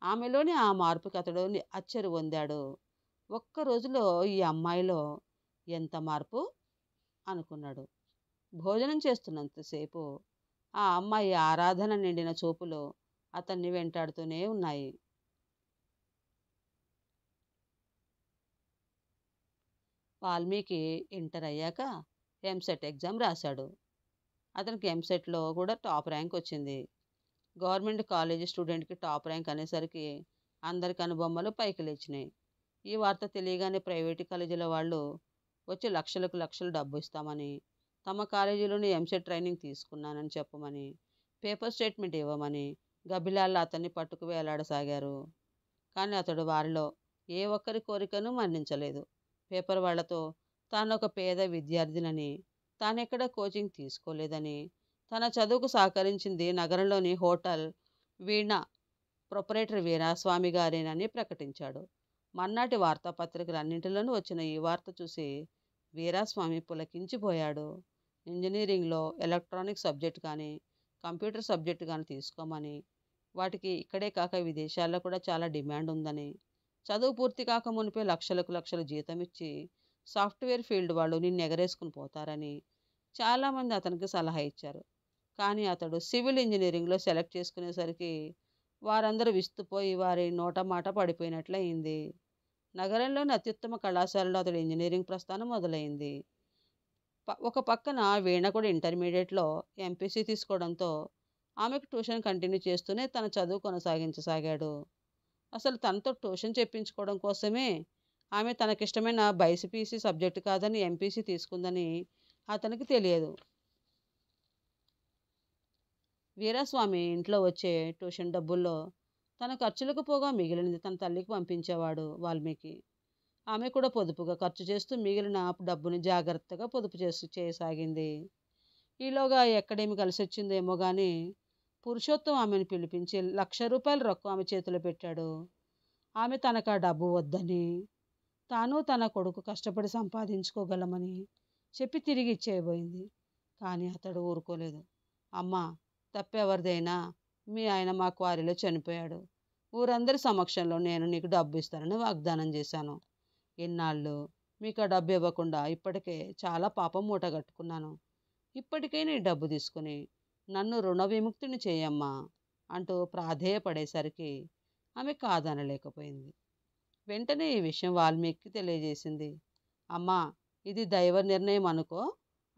S1: ఆమెలోని ఆ మార్పుకి అతడు అచ్చెరు పొందాడు. ఒక్క రోజులో ఈ అమ్మాయిలో ఎంత మార్పు అనుకున్నాడు. భోజనం చేస్తున్నంతసేపు ఆ అమ్మాయి ఆరాధన నిండిన చూపులు అతన్ని వెంటాడుతూనే ఉన్నాయి. వాల్మీకి ఇంటర్ అయ్యాక ఎంసెట్ ఎగ్జామ్ రాశాడు. అతనికి ఎంసెట్లో కూడా టాప్ ర్యాంక్ వచ్చింది. గవర్నమెంట్ కాలేజీ స్టూడెంట్కి టాప్ ర్యాంక్ అనేసరికి అందరి కనుబొమ్మలు పైకి లేచినాయి. ఈ వార్త తెలియగానే ప్రైవేటు కాలేజీల వాళ్ళు వచ్చి లక్షలకు లక్షలు డబ్బు ఇస్తామని, తమ కాలేజీలోనే ఎంసెట్ ట్రైనింగ్ తీసుకున్నానని చెప్పమని, పేపర్ స్టేట్మెంట్ ఇవ్వమని గబ్బిలాల్లో అతన్ని పట్టుకు వేలాడసాగారు. కానీ అతడు వారిలో ఏ ఒక్కరి కోరికను మన్నించలేదు. పేపర్ వాళ్లతో తాను ఒక పేద విద్యార్థినని, తానెక్కడ కోచింగ్ తీసుకోలేదని, తన చదువుకు సహకరించింది నగరంలోని హోటల్ వీణ ప్రొపరేటర్ వీరాస్వామి గారేనని ప్రకటించాడు. మర్నాటి వార్తాపత్రికలన్నింటిలోనూ వచ్చిన ఈ వార్త చూసి వీరాస్వామి పులకించిపోయాడు. ఇంజనీరింగ్లో ఎలక్ట్రానిక్ సబ్జెక్ట్ కానీ, కంప్యూటర్ సబ్జెక్టు కానీ తీసుకోమని, వాటికి ఇక్కడే కాక విదేశాల్లో కూడా చాలా డిమాండ్ ఉందని, చదువు పూర్తి కాక మునిపే లక్షలకు లక్షలు జీతం ఇచ్చి సాఫ్ట్వేర్ ఫీల్డ్ వాళ్ళు నిన్ను ఎగరేసుకుని పోతారని చాలామంది అతనికి సలహా ఇచ్చారు. కానీ అతడు సివిల్ ఇంజనీరింగ్లో సెలెక్ట్ చేసుకునేసరికి వారందరూ విస్తుపోయి వారి నోట మాట పడిపోయినట్లయింది. నగరంలోని అత్యుత్తమ కళాశాలలో అతడు ఇంజనీరింగ్ ప్రస్థానం మొదలైంది. ఒక పక్కన వీణ కూడా ఇంటర్మీడియట్లో ఎంపీసీ తీసుకోవడంతో ఆమెకు ట్యూషన్ కంటిన్యూ చేస్తూనే తన చదువు కొనసాగించసాగాడు. అసలు తనతో ట్యూషన్ చెప్పించుకోవడం కోసమే ఆమె తనకిష్టమైన బైపీసీ సబ్జెక్టు కాదని ఎంపీసీ తీసుకుందని అతనికి తెలియదు. వీరాస్వామి ఇంట్లో వచ్చే ట్యూషన్ డబ్బుల్లో తన ఖర్చులకు పోగా మిగిలినది తన తల్లికి పంపించేవాడు వాల్మీకి. ఆమె కూడా పొదుపుగా ఖర్చు చేస్తూ మిగిలిన డబ్బుని జాగ్రత్తగా పొదుపు చేయసాగింది. ఈలోగా ఎక్కడేమి కలిసి వచ్చిందేమో కానీ పురుషోత్తం ఆమెను పిలిపించి ₹1,00,000 రొక్కం ఆమె చేతిలో పెట్టాడు. ఆమె తనకు ఆ డబ్బు వద్దని, తాను తన కొడుకు కష్టపడి సంపాదించుకోగలమని చెప్పి తిరిగి ఇచ్చేయబోయింది. కానీ అతడు ఊరుకోలేదు. అమ్మా, తప్పెవరిదైనా మీ ఆయన మా క్వారీలో చనిపోయాడు. ఊరందరి సమక్షంలో నేను నీకు డబ్బు ఇస్తానని వాగ్దానం చేశాను. ఇన్నాళ్ళు మీకు ఆ డబ్బు ఇవ్వకుండా ఇప్పటికే చాలా పాపం మూట కట్టుకున్నాను. ఇప్పటికైనా ఈ డబ్బు తీసుకుని నన్ను రుణ విముక్తిని చేయమ్మా అంటూ ప్రాధేయపడేసరికి ఆమె కాదనలేకపోయింది. వెంటనే ఈ విషయం వాల్మీకి తెలియజేసింది. అమ్మా, ఇది దైవ నిర్ణయం అనుకో.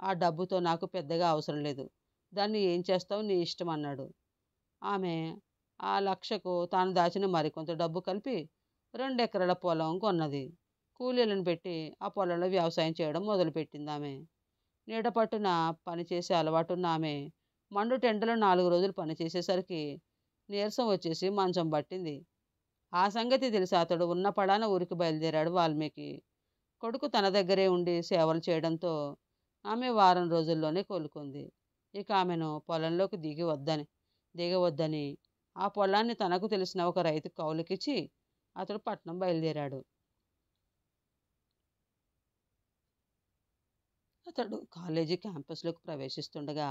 S1: ఆ డబ్బుతో నాకు పెద్దగా అవసరం లేదు. దాన్ని ఏం చేస్తావు నీ ఇష్టం అన్నాడు. ఆమె ఆ 1,00,000కు తాను దాచిన మరికొంత డబ్బు కలిపి 2 ఎకరాల పొలం కొన్నది. కూలీలను పెట్టి ఆ పొలంలో వ్యవసాయం చేయడం మొదలుపెట్టింది. ఆమె నీడపట్టున పనిచేసే అలవాటున్న ఆమె మండుటెండలో 4 రోజులు పనిచేసేసరికి నీరసం వచ్చేసి మంచం పట్టింది. ఆ సంగతి తెలిసి అతడు ఉన్న పడాన ఊరికి బయలుదేరాడు వాల్మీకి. కొడుకు తన దగ్గరే ఉండి సేవలు చేయడంతో ఆమె వారం రోజుల్లోనే కోలుకుంది. ఇక ఆమెను పొలంలోకి దిగవద్దని ఆ పొలాన్ని తనకు తెలిసిన ఒక రైతు కౌలుకిచ్చి అతడు పట్నం బయలుదేరాడు. అతడు కాలేజీ క్యాంపస్లోకి ప్రవేశిస్తుండగా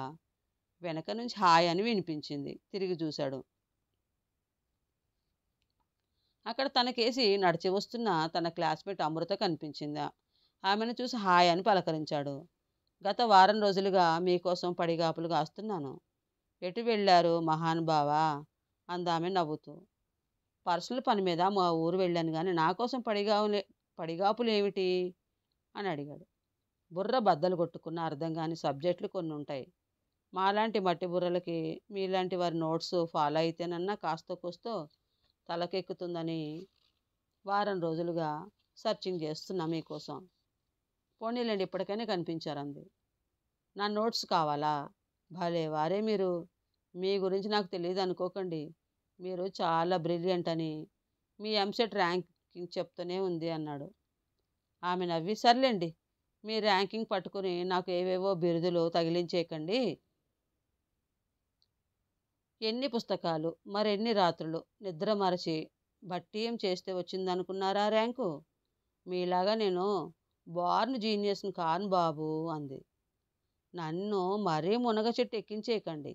S1: వెనక నుంచి హాయ్ అని వినిపించింది. తిరిగి చూశాడు. అక్కడ తనకేసి నడిచి వస్తున్న తన క్లాస్మేట్ అమృత కనిపించిందా. ఆమెను చూసి హాయ్ అని పలకరించాడు. గత వారం రోజులుగా మీకోసం పడిగాపులు కాస్తున్నాను. ఎటు వెళ్ళారు మహానుభావా? అందామె నవ్వుతూ. పర్సనల్ పని మీద మా ఊరు వెళ్ళాను గాని నా కోసం పడిగాపులేమిటి అని అడిగాడు. బుర్ర బద్దలు కొట్టుకున్న అర్థం కాని సబ్జెక్టులు కొన్ని ఉంటాయి. మాలాంటి మట్టి బుర్రలకి మీలాంటి వారి నోట్స్ ఫాలో అయితేనన్నా కాస్తో కూస్తో తలకెక్కుతుందని వారం రోజులుగా సర్చింగ్ చేస్తున్నా మీకోసం. పోనీలేండి, ఇప్పటికైనా కనిపించారంది. నా నోట్స్ కావాలా? భలే వారే మీరు. మీ గురించి నాకు తెలియదు అనుకోకండి. మీరు చాలా బ్రిలియంట్ అని మీ ఎంసెట్ ర్యాంకింగ్ చెప్తూనే ఉంది అన్నాడు. ఆమె నవ్వి, సర్లేండి, మీ ర్యాంకింగ్ పట్టుకుని నాకు ఏవేవో బిరుదులు తగిలించేయకండి. ఎన్ని పుస్తకాలు, మరెన్ని రాత్రులు నిద్ర మరచి బట్టీయం చేస్తే వచ్చిందనుకున్నారా ర్యాంకు? మీలాగా నేను బార్న్ జీనియస్ని కాను బాబు అంది. నన్ను మరీ మునగ చెట్టు ఎక్కించేయకండి.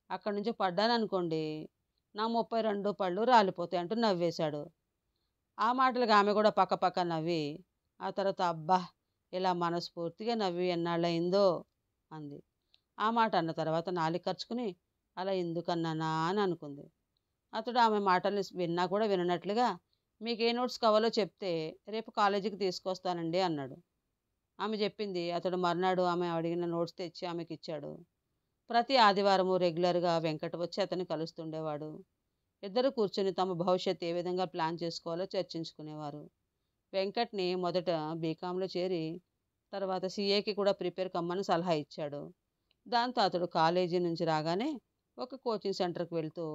S1: అక్కడి నుంచి పడ్డాననుకోండి, నా 32 పళ్ళు రాలిపోతాయి అంటూ నవ్వేశాడు. ఆ మాటలకు ఆమె కూడా పక్క పక్క నవ్వి, ఆ తర్వాత అబ్బా, ఇలా మనస్ఫూర్తిగా నవ్వి ఎన్నాళ్ళయిందో అంది. ఆ మాట అన్న తర్వాత నాలుక ఖర్చుకుని అలా ఎందుకన్నానా అని అనుకుంది. అతడు ఆమె మాటల్ని విన్నా కూడా విననట్లుగా, మీకు ఏ నోట్స్ కావాలో చెప్తే రేపు కాలేజీకి తీసుకొస్తానండి అన్నాడు. ఆమె చెప్పింది అతడు మర్నాడు ఆమె అడిగిన నోట్స్ తెచ్చి ఆమెకి ఇచ్చాడు. ప్రతి ఆదివారము రెగ్యులర్గా వెంకట్ వచ్చి అతన్ని కలుస్తుండేవాడు. ఇద్దరు కూర్చొని తమ భవిష్యత్తు ఏ విధంగా ప్లాన్ చేసుకోవాలో చర్చించుకునేవారు. వెంకట్ని మొదట బీకాంలో చేరి తర్వాత సీఏకి కూడా ప్రిపేర్ కమ్మని సలహా ఇచ్చాడు. దాంతో అతడు కాలేజీ నుంచి రాగానే ఒక కోచింగ్ సెంటర్కి వెళ్తూ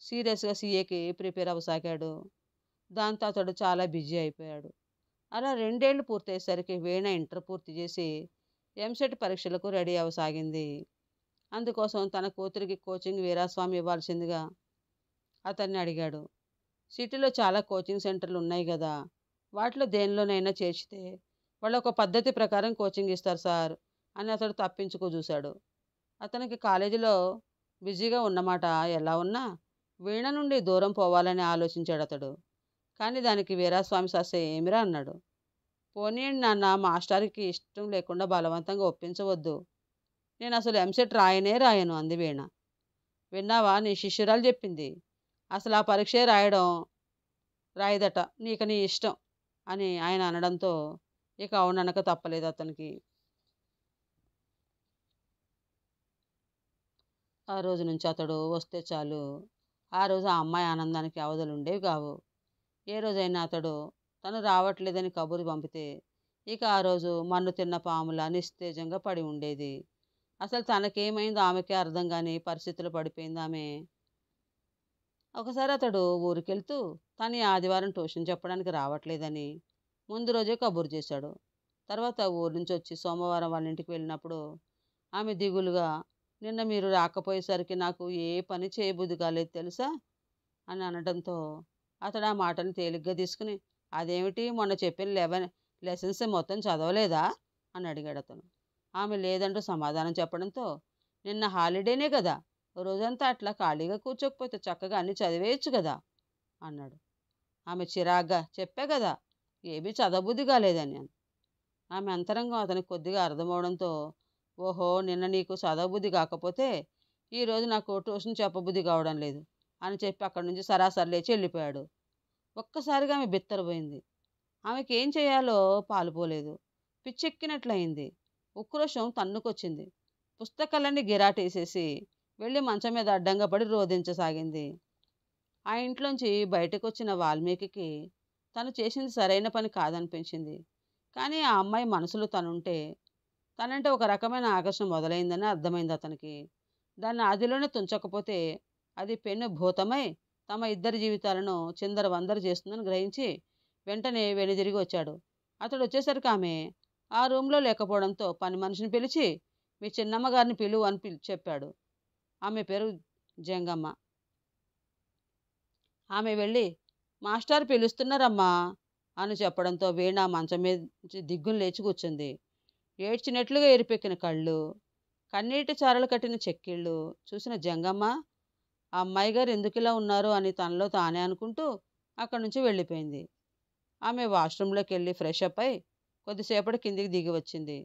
S1: సీరియస్గా సీఏకి ప్రిపేర్ అవ్వసాగాడు. దాంతో అతడు చాలా బిజీ అయిపోయాడు. అలా 2 ఏళ్ళు పూర్తయ్యేసరికి వీణ ఇంటర్ పూర్తి చేసి ఎంసెట్ పరీక్షలకు రెడీ అవ్వసాగింది. అందుకోసం తన కూతురికి కోచింగ్ వీరాస్వామి ఇవ్వాల్సిందిగా అతన్ని అడిగాడు. సిటీలో చాలా కోచింగ్ సెంటర్లు ఉన్నాయి కదా, వాటిలో దేనిలోనైనా చేర్చితే వాళ్ళు ఒక పద్ధతి ప్రకారం కోచింగ్ ఇస్తారు సార్ అని అతడు తప్పించుకో చూశాడు. అతనికి కాలేజీలో బిజీగా ఉన్నమాట ఎలా ఉన్నా వీణ నుండి దూరం పోవాలని ఆలోచించాడు అతడు. కానీ దానికి వీరాస్వామి సస్య ఏమిరా అన్నాడు. పోనీయండి నాన్న, మాస్టర్కి ఇష్టం లేకుండా బలవంతంగా ఒప్పించవద్దు. నేను అసలు ఎంసెట్ రాయనే రాయను అంది వీణ. విన్నావా, నీ శిష్యురాలు చెప్పింది. అసలు ఆ పరీక్షే రాయదట, నీకు నీ ఇష్టం అని ఆయన అనడంతో ఇక అవుననక తప్పలేదు అతనికి. ఆ రోజు నుంచి అతడు వస్తే చాలు, ఆ రోజు ఆ అమ్మాయి ఆనందానికి అవధులుండేవి కావు. ఏ రోజైనా అతడు తను రావట్లేదని కబురు పంపితే ఇక ఆ రోజు మన్ను తిన్న పాములా నిస్తేజంగా పడి ఉండేది. అసలు తనకేమైందో ఆమెకే అర్థం కాని పరిస్థితులు పడిపోయింది ఆమె. ఒకసారి అతడు ఊరికెళ్తూ తను ఈ ఆదివారం ట్యూషన్ చెప్పడానికి రావట్లేదని ముందు రోజే కబురు చేశాడు. తర్వాత ఊరి నుంచి వచ్చి సోమవారం వాళ్ళ ఇంటికి వెళ్ళినప్పుడు ఆమె దిగులుగా, నిన్న మీరు రాకపోయేసరికి నాకు ఏ పని చేయబుద్ధి కాలేదు తెలుసా అని అనడంతో అతడు ఆ మాటను తేలిగ్గా తీసుకుని, అదేమిటి, మొన్న చెప్పిన లెసన్స్ మొత్తం చదవలేదా అని అడిగాడు అతను. ఆమె లేదంటూ సమాధానం చెప్పడంతో, నిన్న హాలిడేనే కదా, రోజంతా అట్లా ఖాళీగా కూర్చోకపోతే చక్కగా అన్ని చదివేయచ్చు కదా అన్నాడు. ఆమె చిరాగ్గా, చెప్పా కదా ఏమీ చదవబుద్ధి కాలేదని. ఆమె అంతరంగం అతనికి కొద్దిగా అర్థమవడంతో, ఓహో, నిన్న నీకు చదవబుద్ధి కాకపోతే ఈరోజు నాకు ట్యూషన్ చెప్పబుద్ధి కావడం లేదు అని చెప్పి అక్కడి నుంచి సరాసరి లేచి వెళ్ళిపోయాడు. ఒక్కసారిగా ఆమె బిత్తరపోయింది. ఆమెకి ఏం చేయాలో పాలుపోలేదు. పిచ్చెక్కినట్లయింది. ఉక్రోషం తన్నుకొచ్చింది. పుస్తకాలన్నీ గిరాటేసేసి వెళ్ళి మంచం మీద అడ్డంగా పడి రోదించసాగింది. ఆ ఇంట్లోంచి బయటకొచ్చిన వాల్మీకి తను చేసింది సరైన పని కాదనిపించింది. కానీ ఆ అమ్మాయి మనసులో తనంటే ఒక రకమైన ఆకర్షణ మొదలైందని అర్థమైంది అతనికి. దాన్ని ఆదిలోనే తుంచకపోతే అది పెను భూతమై తమ ఇద్దరి జీవితాలను చిందరవందర చేస్తుందని గ్రహించి వెంటనే వెనుదిరిగి వచ్చాడు. అతడు వచ్చేసరికి ఆమె ఆ రూమ్లో లేకపోవడంతో పని మనిషిని పిలిచి, మీ చిన్నమ్మ గారిని పిలువు అని చెప్పాడు. ఆమె పేరు జంగమ్మ. ఆమె వెళ్ళి, మాస్టర్ పిలుస్తున్నారమ్మా అని చెప్పడంతో వీణ మంచం మీద నుంచి దిగ్గున లేచి కూర్చుంది. ఏడ్చినట్లుగా ఎరిపెక్కిన కళ్ళు, కన్నీటి చారలు కట్టిన చెక్కిళ్ళు చూసిన జంగమ్మ, ఆ అమ్మాయి గారు ఎందుకు ఇలా ఉన్నారు అని తనలో తానే అనుకుంటూ అక్కడి నుంచి వెళ్ళిపోయింది. ఆమె వాష్రూమ్లోకి వెళ్ళి ఫ్రెష్ అప్ అయి కొద్దిసేపటి కిందికి దిగి వచ్చింది.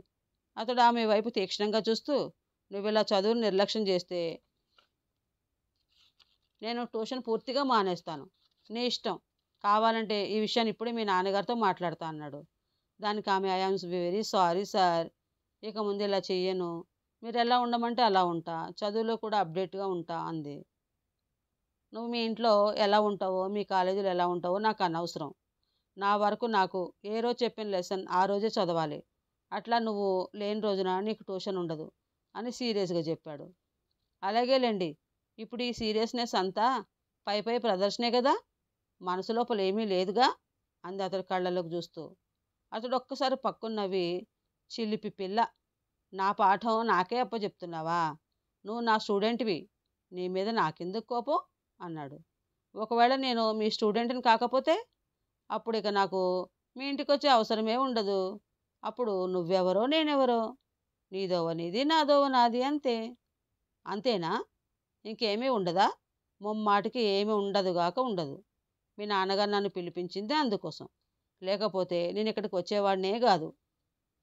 S1: అతడు ఆమె వైపు తీక్షణంగా చూస్తూ, నువ్విలా చదువును నిర్లక్ష్యం చేస్తే నేను ట్యూషన్ పూర్తిగా మానేస్తాను. నీ ఇష్టం. కావాలంటే ఈ విషయాన్ని ఇప్పుడే మీ నాన్నగారితో మాట్లాడతా అన్నాడు. దానికి ఆమె I am very sorry sir. ఇక ముందు ఇలా చెయ్యను. మీరు ఎలా ఉండమంటే అలా ఉంటా. చదువులో కూడా అప్డేట్గా ఉంటా అంది. నువ్వు మీ ఇంట్లో ఎలా ఉంటావో, మీ కాలేజీలో ఎలా ఉంటావో నాకు అనవసరం. నా వరకు నాకు ఏ రోజు చెప్పిన లెసన్ ఆ రోజే చదవాలి. అట్లా నువ్వు లేని రోజున నీకు ట్యూషన్ ఉండదు అని సీరియస్గా చెప్పాడు. అలాగేలేండి. ఇప్పుడు ఈ సీరియస్నెస్ అంతా పై పై ప్రదర్శనే కదా, మనసు లోపల ఏమీ లేదుగా అంది అతడి కళ్ళలోకి చూస్తూ. అతడు ఒక్కసారి పక్కున నవ్వి, చిలిపి పిల్ల, నా పాఠం నాకే అప్పచెప్తున్నావా? నువ్వు నా స్టూడెంట్వి. నీ మీద నాకెందుకు కోపం అన్నాడు. ఒకవేళ నేను మీ స్టూడెంట్ని కాకపోతే అప్పుడు ఇక నాకు మీ ఇంటికి వచ్చే అవసరమే ఉండదు. అప్పుడు నువ్వెవరో నేనెవరో, నీదోవ నీది నాదోవ నాది అంతే. అంతేనా? ఇంకేమీ ఉండదా? ముమ్మాటికి ఏమీ ఉండదుగాక ఉండదు. మీ నాన్నగారు నన్ను పిలిపించిందే అందుకోసం. లేకపోతే నేను ఇక్కడికి వచ్చేవాడినే కాదు.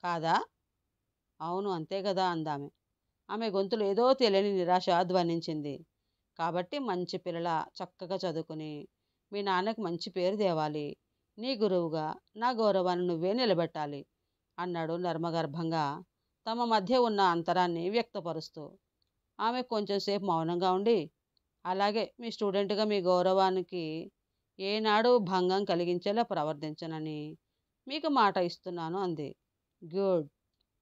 S1: కాదా? అవును అంతే కదా అందామె. ఆమె గొంతులో ఏదో తెలియని నిరాశ ధ్వనించింది. కాబట్టి మంచి పిల్లల చక్కగా చదువుకుని మీ నాన్నకి మంచి పేరు తేవాలి. నీ గురువుగా నా గౌరవాన్ని నువ్వే నిలబెట్టాలి అన్నాడు నర్మగర్భంగా తమ మధ్య ఉన్న అంతరాన్ని వ్యక్తపరుస్తూ. ఆమె కొంచెం సేపు మౌనంగా ఉండి, అలాగే మీ స్టూడెంట్గా మీ గౌరవానికి ఏనాడు భంగం కలిగించేలా ప్రవర్తించనని మీకు మాట ఇస్తున్నాను అంది. గుడ్.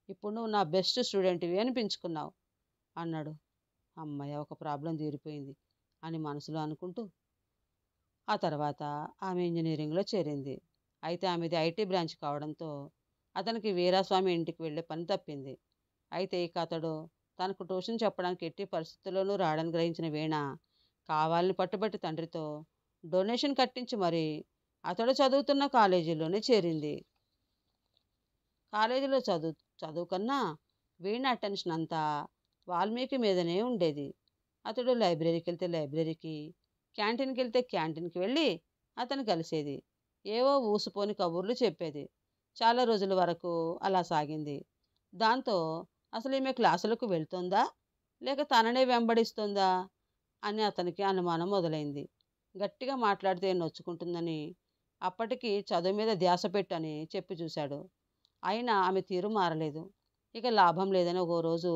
S1: ఇప్పుడు నువ్వు నా బెస్ట్ స్టూడెంట్వి అనిపించుకున్నావు అన్నాడు. అమ్మయ్య, ఒక ప్రాబ్లం తీరిపోయింది అని మనసులో అనుకుంటూ ఆ తర్వాత ఆమె ఇంజనీరింగ్లో చేరింది. అయితే ఆమెది ఐటీ బ్రాంచ్ కావడంతో అతనికి వీరాస్వామి ఇంటికి వెళ్ళే పని తప్పింది. అయితే ఇక అతడు తనకు ట్యూషన్ చెప్పడానికి ఎట్టి పరిస్థితుల్లోనూ రాడని గ్రహించిన వీణ కావాలని పట్టుబట్టి తండ్రితో డొనేషన్ కట్టించి మరీ అతడు చదువుతున్న కాలేజీలోనే చేరింది. కాలేజీలో చదువు కన్నా వీణ అటెన్షన్ అంతా వాల్మీకి మీదనే ఉండేది. అతడు లైబ్రరీకి వెళ్తే లైబ్రరీకి, క్యాంటీన్కి వెళ్తే క్యాంటీన్కి వెళ్ళి అతను కలిసేది. ఏవో ఊసిపోని కబుర్లు చెప్పేది. చాలా రోజుల వరకు అలా సాగింది. దాంతో అసలు ఈమె క్లాసులకు వెళ్తుందా లేక తననే వెంబడిస్తుందా అని అతనికి అనుమానం మొదలైంది. గట్టిగా మాట్లాడితే నొచ్చుకుంటుందని అప్పటికి చదువు మీద ధ్యాస పెట్టని చెప్పి చూశాడు. అయినా ఆమె తీరు మారలేదు. ఇక లాభం లేదని ఒక రోజు,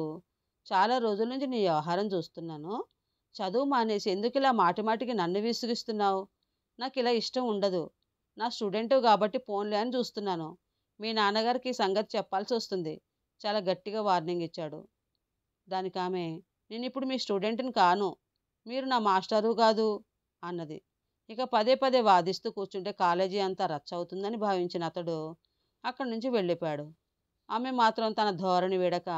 S1: చాలా రోజుల నుంచి నీ వ్యవహారం చూస్తున్నాను. చదువు మానేసి ఎందుకు ఇలా మాటి మాటికి నన్ను విసిగిస్తున్నావు? నాకు ఇలా ఇష్టం ఉండదు. నా స్టూడెంటు కాబట్టి పోన్లే అని చూస్తున్నాను. మీ నాన్నగారికి ఈ సంగతి చెప్పాల్సి వస్తుంది చాలా గట్టిగా వార్నింగ్ ఇచ్చాడు. దానికి ఆమె, నేను ఇప్పుడు మీ స్టూడెంట్ని కాను, మీరు నా మాస్టరు కాదు అన్నది. ఇక పదే పదే వాదిస్తూ కూర్చుంటే కాలేజీ అంతా రచ్చ అవుతుందని భావించిన అతడు అక్కడి నుంచి వెళ్ళిపోయాడు. ఆమె మాత్రం తన ధోరణి వీడక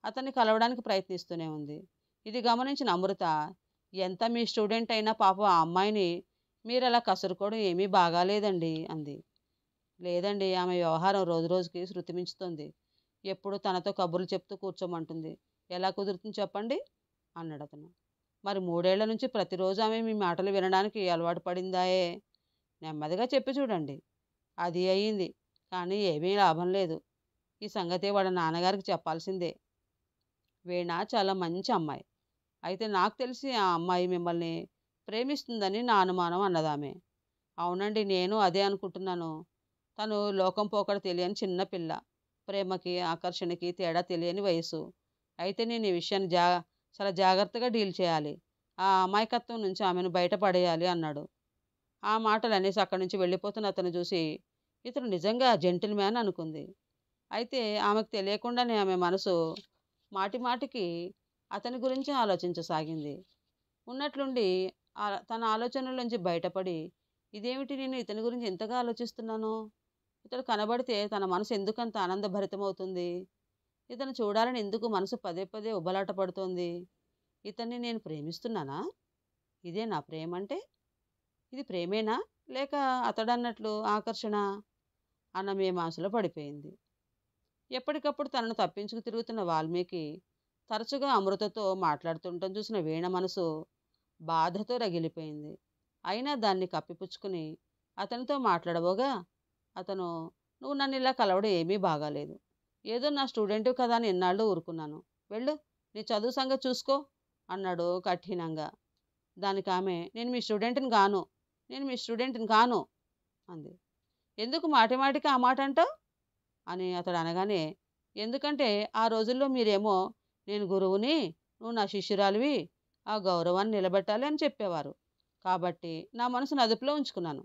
S1: అతన్ని కలవడానికి ప్రయత్నిస్తూనే ఉంది. ఇది గమనించిన అమృత, ఎంత మీ స్టూడెంట్ అయినా పాపం ఆ అమ్మాయిని మీరు అలా కసురుకోవడం ఏమీ బాగాలేదండి అంది. లేదండి, ఆమె వ్యవహారం రోజు రోజుకి శృతి మించుతుంది. ఎప్పుడు తనతో కబుర్లు చెప్తూ కూర్చోమంటుంది. ఎలా కుదురుతుంది చెప్పండి అన్నాడు అతను. మరి 3 ఏళ్ల నుంచి ప్రతిరోజు ఆమె మీ మాటలు వినడానికి అలవాటు పడిందాయే. నెమ్మదిగా చెప్పి చూడండి. అది అయ్యింది, కానీ ఏమీ లాభం లేదు. ఈ సంగతి వాళ్ళ నాన్నగారికి చెప్పాల్సిందే. వీణ చాలా మంచి అమ్మాయి. అయితే నాకు తెలిసి ఆ అమ్మాయి మిమ్మల్ని ప్రేమిస్తుందని నా అనుమానం అన్నదామె. అవునండి, నేను అదే అనుకుంటున్నాను. తను లోకం పోకడ తెలియని చిన్న పిల్ల. ప్రేమకి ఆకర్షణకి తేడా తెలియని వయసు. అయితే నేను ఈ విషయాన్ని చాలా జాగ్రత్తగా డీల్ చేయాలి. ఆ అమాయకత్వం నుంచి ఆమెను బయటపడేయాలి అన్నాడు. ఆ మాటలు అనేసి అక్కడి నుంచి వెళ్ళిపోతున్న అతను చూసి ఇతను నిజంగా జెంటిల్ మ్యాన్ అనుకుంది. అయితే ఆమెకు తెలియకుండానే ఆమె మనసు మాటి మాటికి అతని గురించి ఆలోచించసాగింది. ఉన్నట్లుండి తన ఆలోచనల నుంచి బయటపడి, ఇదేమిటి నేను ఇతని గురించి ఎంతగా ఆలోచిస్తున్నాను? ఇతడు కనబడితే తన మనసు ఎందుకంత ఆనందభరితమవుతుంది? ఇతను చూడాలని ఎందుకు మనసు పదే పదే ఉబలాట పడుతోంది? ఇతన్ని నేను ప్రేమిస్తున్నానా? ఇదే నా ప్రేమంటే? ఇది ప్రేమేనా లేక అతడన్నట్లు ఆకర్షణ అన్న మీమాంసలో పడిపోయింది. ఎప్పటికప్పుడు తనను తప్పించుకు తిరుగుతున్న వాల్మీకి తరచుగా అమృతతో మాట్లాడుతుండటం చూసిన వీణ మనసు బాధతో రగిలిపోయింది. అయినా దాన్ని కప్పిపుచ్చుకుని అతనితో మాట్లాడబోగా అతను, నువ్వు నన్ను ఇలా కలవడం ఏమీ బాగాలేదు. ఏదో నా స్టూడెంటు కదా అని ఎన్నాళ్ళు ఊరుకున్నాను. వెళ్ళు, నీ చదువు సంగతి చూసుకో అన్నాడు కఠినంగా. దానికి ఆమె, నేను మీ స్టూడెంట్‌ని గాను, నేను మీ స్టూడెంట్‌ని కాను అంది. ఎందుకు మాటిమాటికి ఆ మాట అంటావు అని అతడు అనగానే, ఎందుకంటే ఆ రోజుల్లో మీరేమో నేను గురువుని, నువ్వు నా శిష్యురాలివి, ఆ గౌరవాన్ని నిలబెట్టాలి అని చెప్పేవారు. కాబట్టి నా మనసును అదుపులో ఉంచుకున్నాను.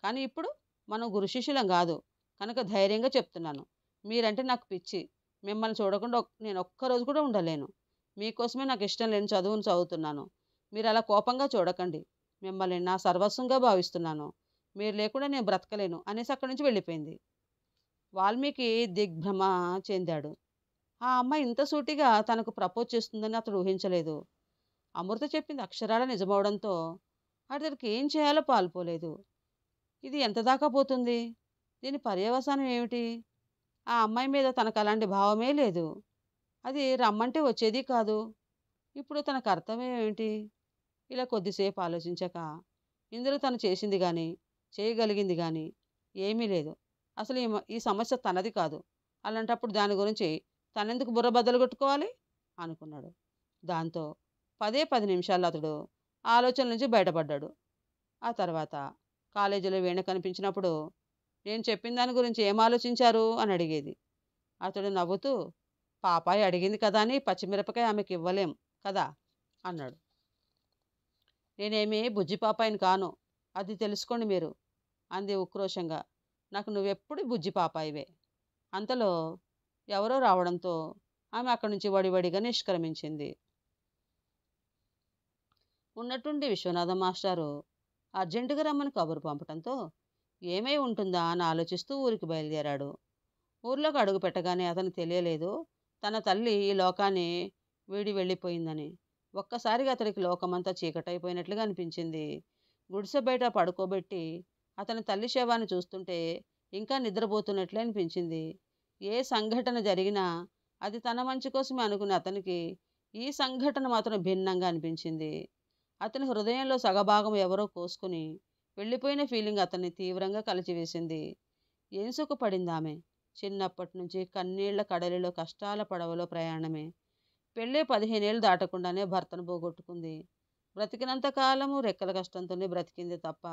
S1: కానీ ఇప్పుడు మనం గురు శిష్యులం కాదు. కనుక ధైర్యంగా చెప్తున్నాను. మీరంటే నాకు పిచ్చి. మిమ్మల్ని చూడకుండా నేను ఒక్కరోజు కూడా ఉండలేను. మీకోసమే నాకు ఇష్టం లేని చదువును చదువుతున్నాను. మీరు అలా కోపంగా చూడకండి. మిమ్మల్ని నా సర్వస్వంగా భావిస్తున్నాను. మీరు లేకుండా నేను బ్రతకలేను అనేసి అక్కడి నుంచి వెళ్ళిపోయింది. వాల్మీకి దిగ్భ్రమ చెందాడు. ఆ అమ్మాయి ఇంత సూటిగా తనకు ప్రపోజ్ చేస్తుందని అతడు ఊహించలేదు. అమృత చెప్పింది అక్షరాల నిజమవడంతో అతడికి ఏం చేయాలో పాలుపోలేదు. ఇది ఎంత దాకా పోతుంది? దీని పర్యవసానం ఏమిటి? ఆ అమ్మాయి మీద తనకు అలాంటి భావమే లేదు. అది రమ్మంటే వచ్చేది కాదు. ఇప్పుడు తన కర్తవ్యం ఏమిటి? ఇలా కొద్దిసేపు ఆలోచించాక, ఇందులో తను చేసింది గాని, చేయగలిగింది గాని ఏమీ లేదు. అసలు ఈ సమస్య తనది కాదు. అలాంటప్పుడు దాని గురించి తనెందుకు బుర్ర బద్దలు కొట్టుకోవాలి అనుకున్నాడు. దాంతో 10 నిమిషాల్లో అతడు ఆలోచనల నుంచి బయటపడ్డాడు. ఆ తర్వాత కాలేజీలో వీణ కనిపించినప్పుడు, నేను చెప్పిన దాని గురించి ఏం ఆలోచించారు అని అడిగేది. అతడు నవ్వుతూ, పాపాయి అడిగింది కదా అని పచ్చిమిరపకాయ ఆమెకి ఇవ్వలేం కదా అన్నాడు. నేనేమీ బుజ్జి పాపాయిని కాను, అది తెలుసుకోండి మీరు అంది ఉక్రోషంగా. నాకు నువ్వెప్పుడు బుజ్జి పాపాయివే. అంతలో ఎవరో రావడంతో ఆమె అక్కడి నుంచి వడివడిగా నిష్క్రమించింది. ఉన్నట్టుండి విశ్వనాథం మాస్టారు అర్జెంటుగా రమ్మని కబురు పంపటంతో ఏమై ఉంటుందా అని ఆలోచిస్తూ ఊరికి బయలుదేరాడు. ఊర్లోకి అడుగు పెట్టగానే అతనికి తెలియలేదు తన తల్లి ఈ లోకాన్ని వీడి వెళ్ళిపోయిందని. ఒక్కసారిగా అతడికి లోకమంతా చీకటైపోయినట్లుగా అనిపించింది. గుడిసె బయట పడుకోబెట్టి అతని తల్లి శవాన్ని చూస్తుంటే ఇంకా నిద్రపోతున్నట్లే అనిపించింది. ఏ సంఘటన జరిగినా అది తన మంచి కోసమే అనుకునే అతనికి ఈ సంఘటన మాత్రం భిన్నంగా అనిపించింది. అతని హృదయంలో సగభాగం ఎవరో కోసుకుని వెళ్ళిపోయిన ఫీలింగ్ అతన్ని తీవ్రంగా కలిచివేసింది. ఏం సుఖపడిందామె? చిన్నప్పటి నుంచి కన్నీళ్ల కడలిలో కష్టాల పడవలో ప్రయాణమే. పెళ్ళే 15 ఏళ్ళు దాటకుండానే భర్తను పోగొట్టుకుంది. బ్రతికినంత కాలము రెక్కల కష్టంతోనే బ్రతికింది తప్ప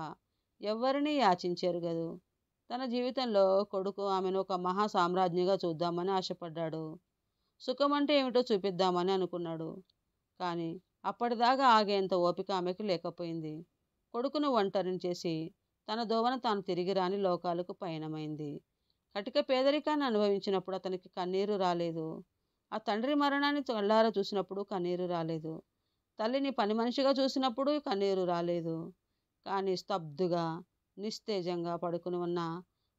S1: ఎవ్వరినీ యాచించెరుగదు. తన జీవితంలో కొడుకు ఆమెను ఒక మహా సామ్రాజ్ఞిగా చూద్దామని ఆశపడ్డాడు. సుఖమంటే ఏమిటో చూపిద్దామని అనుకున్నాడు. కానీ అప్పటిదాకా ఆగేంత ఓపిక ఆమెకు లేకపోయింది. కొడుకును ఒంటరిని చేసి తన దోవన తాను తిరిగి రాని లోకాలకు పయనమైంది. కటిక పేదరికాన్ని అనుభవించినప్పుడు అతనికి కన్నీరు రాలేదు. ఆ తండ్రి మరణాన్ని కళ్ళారా చూసినప్పుడు కన్నీరు రాలేదు. తల్లిని పని మనిషిగా చూసినప్పుడు కన్నీరు రాలేదు. కానీ స్తబ్దుగా నిస్తేజంగా పడుకుని ఉన్న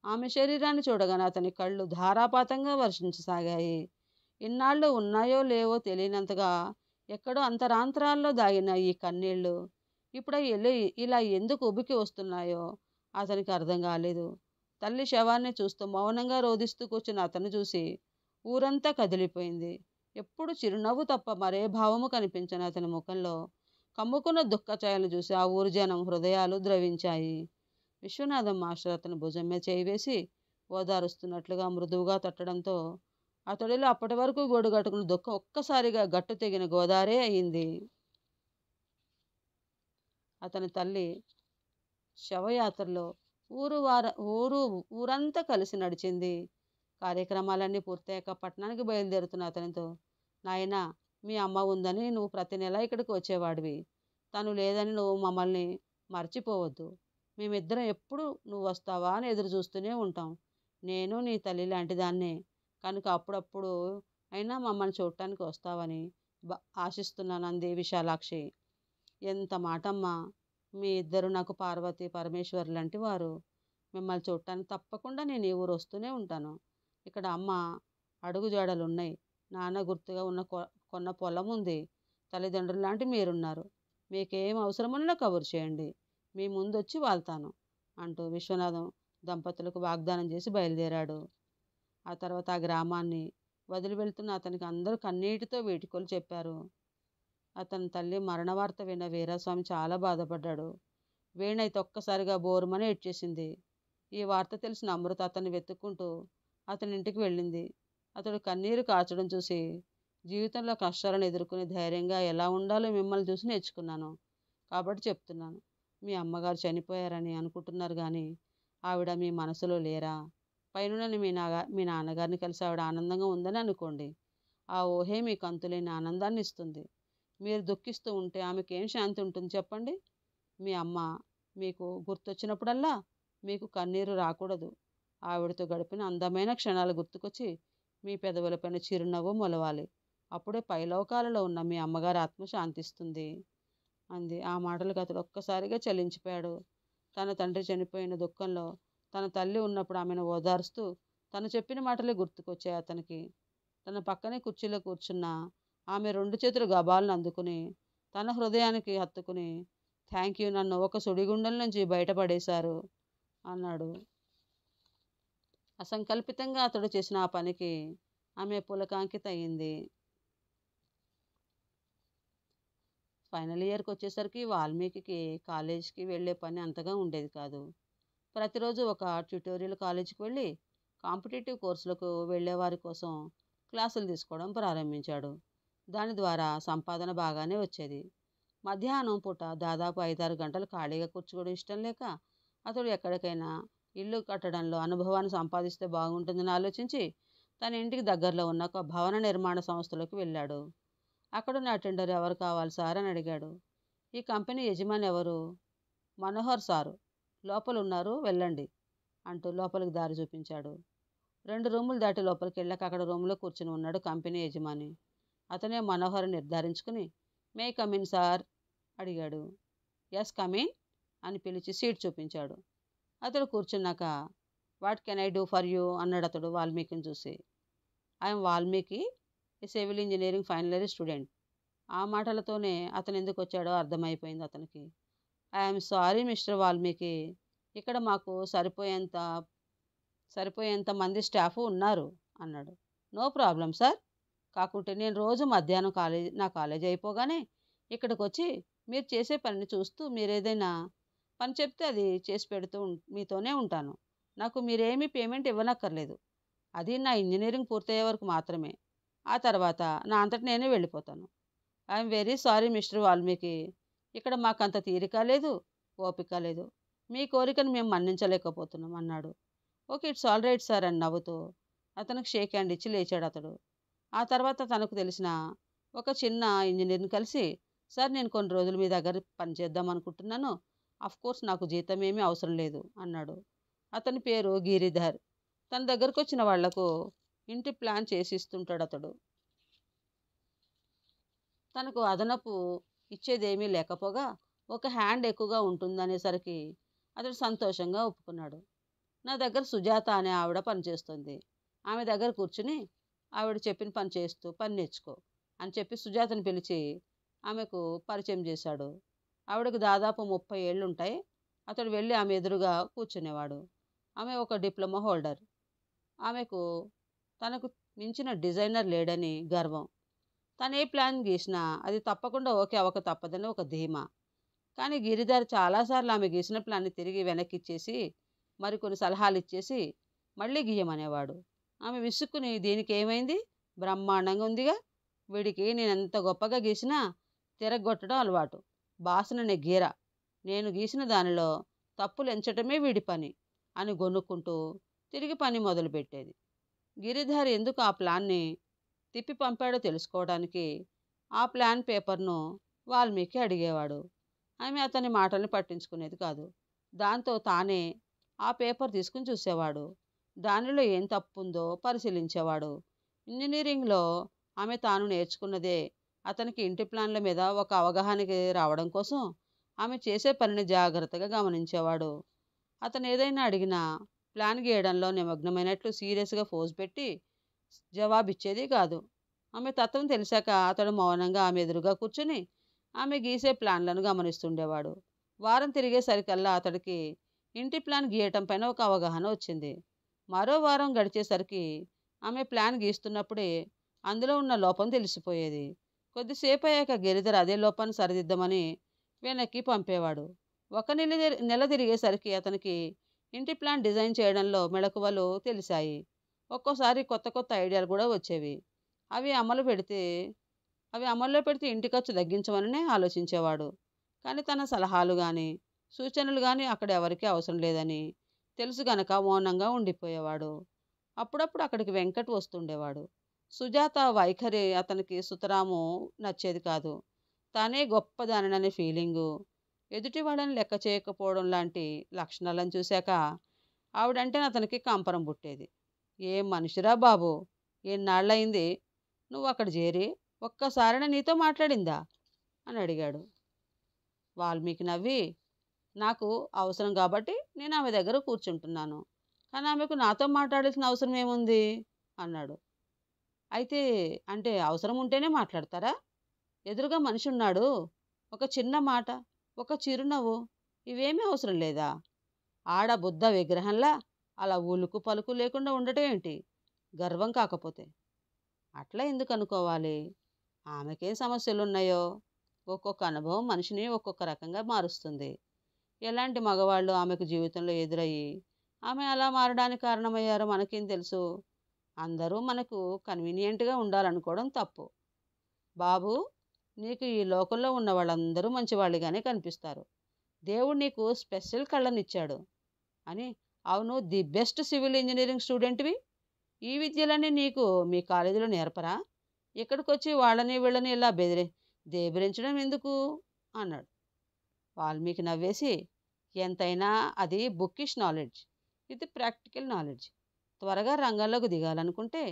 S1: ఆమె శరీరాన్ని చూడగానే అతని కళ్ళు ధారాపాతంగా వర్షించసాగాయి. ఇన్నాళ్ళు ఉన్నాయో లేవో తెలియనంతగా ఎక్కడో అంతరాంతరాల్లో దాగిన ఈ కన్నీళ్లు ఇప్పుడు ఇలా ఎందుకు ఉబికి వస్తున్నాయో అతనికి అర్థం కాలేదు. తల్లి శవాన్ని చూస్తూ మౌనంగా రోదిస్తూ కూర్చున్న అతను చూసి ఊరంతా కదిలిపోయింది. ఎప్పుడు చిరునవ్వు తప్ప మరే భావము కనిపించని అతని ముఖంలో కమ్ముకున్న దుఃఖఛాయలు చూసి ఆ ఊరు జనం హృదయాలు ద్రవించాయి. విశ్వనాథం మాస్టర్ అతని భుజం మీద చేయి వేసి ఓదారుస్తున్నట్లుగా మృదువుగా తట్టడంతో అతడిలో అప్పటి వరకు గొడుగట్టుకున్న దుఃఖం ఒక్కసారిగా గట్టు తెగిన గోదారే అయింది. అతని తల్లి శవయాత్రలో ఊరు ఊరంతా కలిసి నడిచింది. కార్యక్రమాలన్నీ పూర్తయ్యాక పట్టణానికి బయలుదేరుతున్న అతనితో, నాయనా, మీ అమ్మ ఉందని నువ్వు ప్రతి నెల ఇక్కడికి వచ్చేవాడివి. తను లేదని నువ్వు మమ్మల్ని మర్చిపోవద్దు. మేమిద్దరం ఎప్పుడు నువ్వు వస్తావా అని ఎదురు చూస్తూనే ఉంటాం. నేను నీ తల్లి లాంటి దాన్నే. కనుక అప్పుడప్పుడు అయినా మమ్మల్ని చూడటానికి వస్తావని ఆశిస్తున్నాను అంది విశాలాక్షి. ఎంత మాటమ్మా! మీ ఇద్దరు నాకు పార్వతి పరమేశ్వర్ లాంటి వారు. మిమ్మల్ని చూడటానికి తప్పకుండా నేను ఈ ఊరు వస్తూనే ఉంటాను. ఇక్కడ అమ్మ అడుగుజాడలున్నాయి. నాన్న గుర్తుగా ఉన్న కొన్న పొలం ఉంది. తల్లిదండ్రులు లాంటి మీరున్నారు. మీకేం అవసరమన్నా కబురు చేయండి. మీ ముందొచ్చి వాళ్తాను అంటూ విశ్వనాథం దంపతులకు వాగ్దానం చేసి బయలుదేరాడు. ఆ తర్వాత ఆ గ్రామాన్ని వదిలి వెళ్తున్న అతనికి అందరూ కన్నీటితో వీడ్కోలు చెప్పారు. అతని తల్లి మరణ వార్త విన్న వీరాస్వామి చాలా బాధపడ్డాడు. వీణైతే ఒక్కసారిగా బోరుమని ఏడ్చేసింది. ఈ వార్త తెలిసిన అమృత అతన్ని వెతుక్కుంటూ అతని ఇంటికి వెళ్ళింది. అతడు కన్నీరు కార్చడం చూసి, జీవితంలో కష్టాలను ఎదుర్కొని ధైర్యంగా ఎలా ఉండాలో మిమ్మల్ని చూసి నేర్చుకున్నాను. కాబట్టి చెప్తున్నాను. మీ అమ్మగారు చనిపోయారని అనుకుంటున్నారు కానీ ఆవిడ మీ మనసులో లేరా? పైనున్న మీ నాన్నగారిని కలిసి ఆవిడ ఆనందంగా ఉందని అనుకోండి. ఆ ఊహే మీకు అంతులేని ఆనందాన్ని ఇస్తుంది. మీరు దుఃఖిస్తూ ఉంటే ఆమెకేం శాంతి ఉంటుంది చెప్పండి? మీ అమ్మ మీకు గుర్తొచ్చినప్పుడల్లా మీకు కన్నీరు రాకూడదు. ఆవిడతో గడిపిన అందమైన క్షణాలు గుర్తుకొచ్చి మీ పెదవులపైన చిరునవ్వు మొలవాలి. అప్పుడే పైలోకాలలో ఉన్న మీ అమ్మగారి ఆత్మ శాంతిస్తుంది అంది. ఆ మాటలకు అతడు ఒక్కసారిగా చలించిపోయాడు. తన తండ్రి చనిపోయిన దుఃఖంలో తన తల్లి ఉన్నప్పుడు ఆమెను ఓదారుస్తూ తను చెప్పిన మాటలే గుర్తుకొచ్చాయి అతనికి. తన పక్కనే కుర్చీలో కూర్చున్న ఆమె 2 చేతులు గబాలను అందుకుని తన హృదయానికి హత్తుకుని, థ్యాంక్ యూ, నన్ను ఒక సుడిగుండం నుంచి బయటపడేశారు అన్నాడు. అసంకల్పితంగా అతడు చేసిన ఆ పనికి ఆమె పులకాంకిత అయింది. ఫైనల్ ఇయర్కి వచ్చేసరికి వాల్మీకి కాలేజీకి వెళ్ళే పని అంతగా ఉండేది కాదు. ప్రతిరోజు ఒక ట్యుటోరియల్ కాలేజీకి వెళ్ళి కాంపిటేటివ్ కోర్సులకు వెళ్ళే వారి కోసం క్లాసులు తీసుకోవడం ప్రారంభించాడు. దాని ద్వారా సంపాదన బాగానే వచ్చేది. మధ్యాహ్నం పూట దాదాపు 5-6 గంటలు ఖాళీగా కూర్చోవడం ఇష్టం లేక అతడు ఎక్కడికైనా ఇల్లు కట్టడంలో అనుభవాన్ని సంపాదిస్తే బాగుంటుందని ఆలోచించి తన ఇంటికి దగ్గరలో ఉన్న ఒక భవన నిర్మాణ సంస్థలోకి వెళ్ళాడు. అక్కడున్న అటెండర్ ఎవరు కావాలి సార్ అని అడిగాడు. ఈ కంపెనీ యజమాని ఎవరు? మనోహర్ సారు, లోపల ఉన్నారు, వెళ్ళండి అంటూ లోపలికి దారి చూపించాడు. 2 రూములు దాటి లోపలికి వెళ్ళాక అక్కడ రూమ్లో కూర్చుని ఉన్నాడు కంపెనీ యజమాని. అతనే మనోహర్ నిర్ధారించుకుని, మే కమిన్ సార్ అడిగాడు. ఎస్ కమిన్ అని పిలిచి సీట్ చూపించాడు. అతడు కూర్చున్నాక, what can I do for you అన్నాడు అతడు వాల్మీకిని చూసి. I'm Valmiki, A civil engineering final year student. ఆ మాటలతోనే అతను ఎందుకు వచ్చాడో అర్థమైపోయింది అతనికి. ఐఎమ్ సారీ మిస్టర్ వాల్మీకి, ఇక్కడ మాకు సరిపోయేంత మంది స్టాఫ్ ఉన్నారు అన్నాడు. నో ప్రాబ్లం సార్, కాకుంటే నేను రోజు మధ్యాహ్నం నా కాలేజీ అయిపోగానే ఇక్కడికి వచ్చి మీరు చేసే పనిని చూస్తూ మీరేదైనా పని చెప్తే అది చేసి పెడుతూ మీతోనే ఉంటాను. నాకు మీరేమీ పేమెంట్ ఇవ్వనక్కర్లేదు. అది నా ఇంజనీరింగ్ పూర్తయ్యే వరకు మాత్రమే. ఆ తర్వాత నా అంతటి నేనే వెళ్ళిపోతాను. I'm very sorry mister Valmiki, ఇక్కడ మాకంత తీరిక లేదు, ఓపిక లేదు. మీ కోరికను మేము మన్నించలేకపోతున్నాం అన్నాడు. Okay, it's all right sir అని నవ్వుతూ అతనికి షేక్ హ్యాండ్ ఇచ్చి లేచాడు అతడు. ఆ తర్వాత తనకు తెలిసిన ఒక చిన్న ఇంజనీర్ని కలిసి, సార్ నేను కొన్ని రోజులు మీ దగ్గర పనిచేద్దాం అనుకుంటున్నాను. కోర్స్ నాకు జీతం ఏమీ అవసరం లేదు అన్నాడు. అతని పేరు గిరిధర్. తన దగ్గరకు వచ్చిన వాళ్లకు ఇంటి ప్లాన్ చేసి ఇస్తుంటాడు అతడు. తనకు అదనపు ఇచ్చేదేమీ లేకపోగా ఒక హ్యాండ్ ఎక్కువగా ఉంటుందనేసరికి అతడు సంతోషంగా ఒప్పుకున్నాడు. నా దగ్గర సుజాత అనే ఆవిడ పనిచేస్తుంది. ఆమె దగ్గర కూర్చుని ఆవిడ చెప్పిన పని చేస్తూ పని నేర్చుకో అని చెప్పి సుజాతను పిలిచి ఆమెకు పరిచయం చేశాడు. ఆవిడకు దాదాపు 30 ఏళ్ళు ఉంటాయి. అతడు వెళ్ళి ఆమె ఎదురుగా కూర్చునేవాడు. ఆమె ఒక డిప్లొమా హోల్డర్. ఆమెకు తనకు మించిన డిజైనర్ లేడని గర్వం. తను ఏ ప్లాన్ గీసినా అది తప్పకుండా ఓకే అవ్వక తప్పదని ఒక ధీమా. కానీ గిరిధర్ చాలాసార్లు ఆమె గీసిన ప్లాన్ని తిరిగి వెనక్కిచ్చేసి మరికొన్ని సలహాలు ఇచ్చేసి మళ్ళీ గీయమనేవాడు. ఆమె విసుక్కుని, దీనికి ఏమైంది, బ్రహ్మాండంగా ఉందిగా, వీడికి నేనెంత గొప్పగా గీసినా తిరగొట్టడం అలవాటు, బాసననే గీర, నేను గీసిన దానిలో తప్పులు ఎంచటమే వీడి పని అని గొనుక్కుంటూ తిరిగి పని మొదలుపెట్టేది. గిరిధర్ ఎందుకు ఆ ప్లాన్ని తిప్పి పంపాడో తెలుసుకోవడానికి ఆ ప్లాన్ పేపర్ను వాల్మీకి అడిగేవాడు. ఆమె అతని మాటల్ని పట్టించుకునేది కాదు. దాంతో తానే ఆ పేపర్ తీసుకుని చూసేవాడు. దానిలో ఏం తప్పుందో పరిశీలించేవాడు. ఇంజనీరింగ్లో ఆమె తాను నేర్చుకున్నదే అతనికి ఇంటి ప్లాన్ల మీద ఒక అవగాహనకి రావడం కోసం ఆమె చేసే పనిని జాగ్రత్తగా గమనించేవాడు. అతను ఏదైనా అడిగినా ప్లాన్ గీయడంలో నిమగ్నమైనట్లు సీరియస్గా ఫోజ్ పెట్టి జవాబిచ్చేది కాదు. ఆమె తత్వం తెలిసాక అతడు మౌనంగా ఆమె ఎదురుగా కూర్చుని ఆమె గీసే ప్లాన్లను గమనిస్తుండేవాడు. వారం తిరిగేసరికల్లా అతడికి ఇంటి ప్లాన్ గీయటం పైన ఒక అవగాహన వచ్చింది. మరో వారం గడిచేసరికి ఆమె ప్లాన్ గీస్తున్నప్పుడే అందులో ఉన్న లోపం తెలిసిపోయేది. కొద్దిసేపు అయ్యాక గిరిధర్ అదే లోపాన్ని సరిదిద్దమని వెనక్కి పంపేవాడు. ఒక నెల తిరిగేసరికి అతనికి ఇంటి ప్లాన్ డిజైన్ చేయడంలో మెళకువలు తెలిసాయి. ఒక్కోసారి కొత్త కొత్త ఐడియాలు కూడా వచ్చేవి. అవి అమలు పెడితే అవి అమల్లో పెడితే ఇంటి ఖర్చు తగ్గించమననే ఆలోచించేవాడు. కానీ తన సలహాలు గానీ, సూచనలు గానీ అక్కడ ఎవరికీ అవసరం లేదని తెలుసు గనక మౌనంగా ఉండిపోయేవాడు. అప్పుడప్పుడు అక్కడికి వెంకట్ వస్తుండేవాడు. సుజాత వైఖరి అతనికి సుతరాము నచ్చేది కాదు. తానే గొప్పదానిననే ఫీలింగు, ఎదుటి వాళ్ళని లెక్క చేయకపోవడం లాంటి లక్షణాలను చూశాక ఆవిడంటే అతనికి కంపరం పుట్టేది. "ఏం మనిషిరా బాబు! ఎన్నాళ్ళయింది నువ్వు అక్కడ చేరి? ఒక్కసారైనా నీతో మాట్లాడిందా?" అని అడిగాడు. వాల్మీకి నవ్వి, "నాకు అవసరం కాబట్టి నేను ఆమె దగ్గర కూర్చుంటున్నాను. కానీ ఆమెకు నాతో మాట్లాడాల్సిన అవసరం ఏముంది?" అన్నాడు. "అయితే అంటే అవసరం ఉంటేనే మాట్లాడతారా? ఎదురుగా మనిషి ఉన్నాడు. ఒక చిన్న మాట, ఒక చిరునవ్వు ఇవేమీ అవసరం లేదా? ఆడ బుద్ధ విగ్రహంలా అలా ఉలుకు పలుకు లేకుండా ఉండటం ఏంటి? గర్వం కాకపోతే." "అట్లా ఎందుకు అనుకోవాలి? ఆమెకేం సమస్యలున్నాయో? ఒక్కొక్క అనుభవం మనిషిని ఒక్కొక్క రకంగా మారుస్తుంది. ఎలాంటి మగవాళ్ళు ఆమెకు జీవితంలో ఎదురయ్యి ఆమె అలా మారడానికి కారణమయ్యారో మనకేం తెలుసు? అందరూ మనకు కన్వీనియంట్‌గా ఉండాలనుకోవడం తప్పు. బాబూ, నీకు ఈ లోకంలో ఉన్న వాళ్ళందరూ మంచివాళ్ళుగానే కనిపిస్తారు. దేవుడు నీకు స్పెషల్ కళ్ళనిచ్చాడు" అని. "అవును, ది బెస్ట్ సివిల్ ఇంజనీరింగ్ స్టూడెంట్‌వి. ఈ విద్యలన్నీ నీకు మీ కాలేజీలో నేర్పరా? ఇక్కడికొచ్చి వాళ్ళని వీళ్ళని ఇలా దేబిరించడం ఎందుకు?" అన్నాడు. వాల్మీకి నవ్వేసి, "ఎంతైనా అది బుక్కిష్ నాలెడ్జ్. ఇది ప్రాక్టికల్ నాలెడ్జ్. త్వరగా రంగంలోకి దిగాలనుకుంటే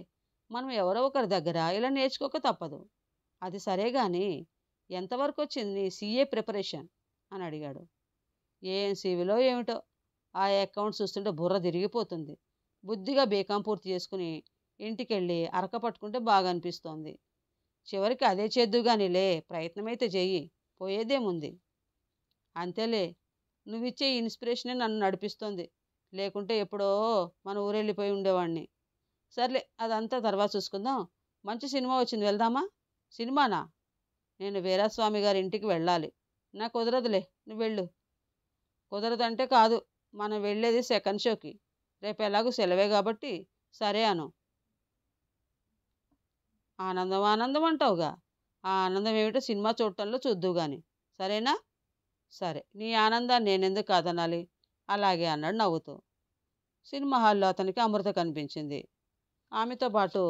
S1: మనం ఎవరో ఒకరి దగ్గర ఇలా నేర్చుకోక తప్పదు. అది సరే గాని ఎంతవరకు వచ్చింది నీ సీఏ ప్రిపరేషన్?" అని అడిగాడు. "ఏం సివిలో ఏమిటో, ఆ అకౌంట్స్ చూస్తుంటే బుర్ర తిరిగిపోతుంది. బుద్ధిగా బీకాం పూర్తి చేసుకుని ఇంటికెళ్ళి అరక పట్టుకుంటే బాగా అనిపిస్తోంది. చివరికి అదే చేద్దువుగానిలే, ప్రయత్నమైతే చెయ్యి, పోయేదేముంది. అంతేలే, నువ్విచ్చే ఇన్స్పిరేషనే నన్ను నడిపిస్తోంది. లేకుంటే ఎప్పుడో మన ఊరెళ్ళిపోయి ఉండేవాణ్ణి. సర్లే, అదంతా తర్వాత చూసుకుందాం. మంచి సినిమా వచ్చింది, వెళ్దామా?" "సినిమానా? నేను వీరాస్వామి గారి ఇంటికి వెళ్ళాలి. నాకు కుదరదులే, నువ్వెళ్ళు." "కుదరదంటే కాదు, మనం వెళ్ళేది సెకండ్ షోకి. రేపు ఎలాగూ సెలవే కాబట్టి సరే అను." "ఆనందం ఆనందం అంటావుగా. ఆ ఆనందం ఏమిటో సినిమా చూడటంలో చూద్దువు గాని. సరేనా?" "సరే, నీ ఆనందాన్ని నేనెందుకు కాదనాలి?" "అలాగే" అన్నాడు నవ్వుతూ. సినిమా హాల్‌లో అతనికి అమృత కనిపించింది. ఆమెతో పాటు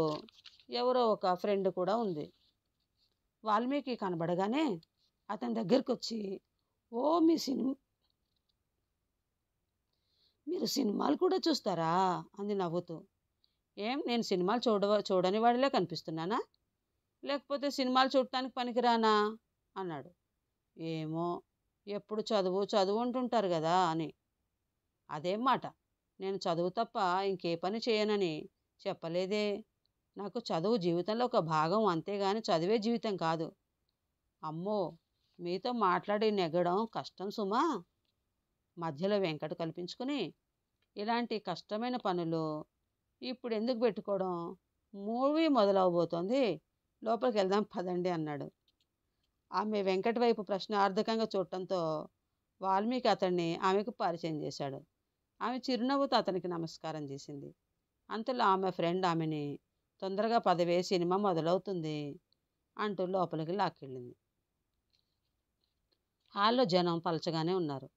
S1: ఎవరో ఒక ఫ్రెండ్ కూడా ఉంది. వాల్మీకి కనబడగానే అతని దగ్గరకొచ్చి, "ఓ, మీరు సినిమాలు కూడా చూస్తారా?" అంది నవ్వుతూ. "ఏం, నేను సినిమాలు చూడని వాడిలా కనిపిస్తున్నానా? లేకపోతే సినిమాలు చూడటానికి పనికిరానా?" అన్నాడు. "ఏమో, ఎప్పుడు చదువు చదువు అంటుంటారు కదా" అని. "అదేం మాట, నేను చదువు తప్ప ఇంకే పని చేయనని చెప్పలేదే. నాకు చదువు జీవితంలో ఒక భాగం, అంతేగాని చదివే జీవితం కాదు." "అమ్మో, మీతో మాట్లాడి నెగ్గడం కష్టం సుమా." మధ్యలో వెంకట కల్పించుకుని, "ఇలాంటి కష్టమైన పనులు ఇప్పుడెందుకు పెట్టుకోవడం? మూవీ మొదలవబోతోంది. లోపలికెళ్దాం పదండి" అన్నాడు. ఆమె వెంకట్ వైపు ప్రశ్నార్థకంగా చూడటంతో వాల్మీకి అతన్ని ఆమెకు పరిచయం చేశాడు. ఆమె చిరునవ్వుతో అతనికి నమస్కారం చేసింది. అంతలో ఆమె ఫ్రెండ్ ఆమెని, "తొందరగా పదవే, సినిమా మొదలవుతుంది" అంటూ లోపలికి లాక్కెళ్ళింది. హాల్లో జనం పలచగానే ఉన్నారు.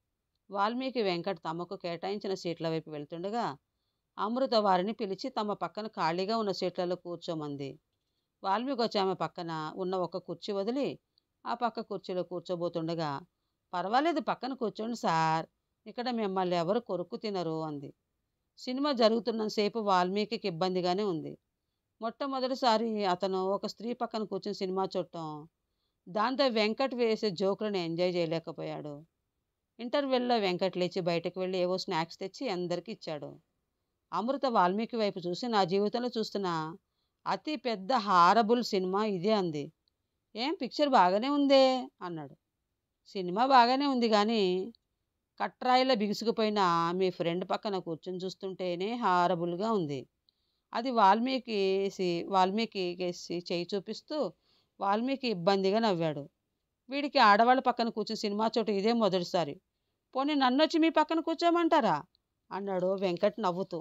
S1: వాల్మీకి వెంకట్ తమకు కేటాయించిన సీట్ల వైపు వెళ్తుండగా అమృత వారిని పిలిచి తమ పక్కన ఖాళీగా ఉన్న సీట్లలో కూర్చోమంది. వాల్మీకి వచ్చి ఆమె పక్కన ఉన్న ఒక కుర్చీ వదిలి ఆ పక్క కుర్చీలో కూర్చోబోతుండగా, "పర్వాలేదు, పక్కన కూర్చోండి సార్, ఇక్కడ మిమ్మల్ని ఎవరు కొరుక్కు తినరు" అంది. సినిమా జరుగుతున్నంతసేపు వాల్మీకి ఇబ్బందిగానే ఉంది. మొట్టమొదటిసారి అతను ఒక స్త్రీ పక్కన కూర్చుని సినిమా చూడటం, దాంతో వెంకట్ వేసే జోకులను ఎంజాయ్ చేయలేకపోయాడు. ఇంటర్వెల్లో వెంకట్ లేచి బయటకు వెళ్ళి ఏవో స్నాక్స్ తెచ్చి అందరికీ ఇచ్చాడు. అమృత వాల్మీకి వైపు చూసి, "నా జీవితంలో చూస్తున్న అతి పెద్ద హారబుల్ సినిమా ఇదే" అంది. "ఏం, పిక్చర్ బాగానే ఉందే" అన్నాడు. "సినిమా బాగానే ఉంది కానీ కట్రాయిలో బిగుసుకుపోయిన మీ ఫ్రెండ్ పక్కన కూర్చొని చూస్తుంటేనే హారబుల్గా ఉంది." అది వాల్మీకి కేసి చేయి చూపిస్తూ వాల్మీకి ఇబ్బందిగా నవ్వాడు. "వీడికి ఆడవాళ్ళ పక్కన కూర్చుని సినిమా చూడటం ఇదే మొదటిసారి. పోనీ నన్నొచ్చి మీ పక్కన కూర్చోమంటారా?" అన్నాడు వెంకట్ నవ్వుతూ.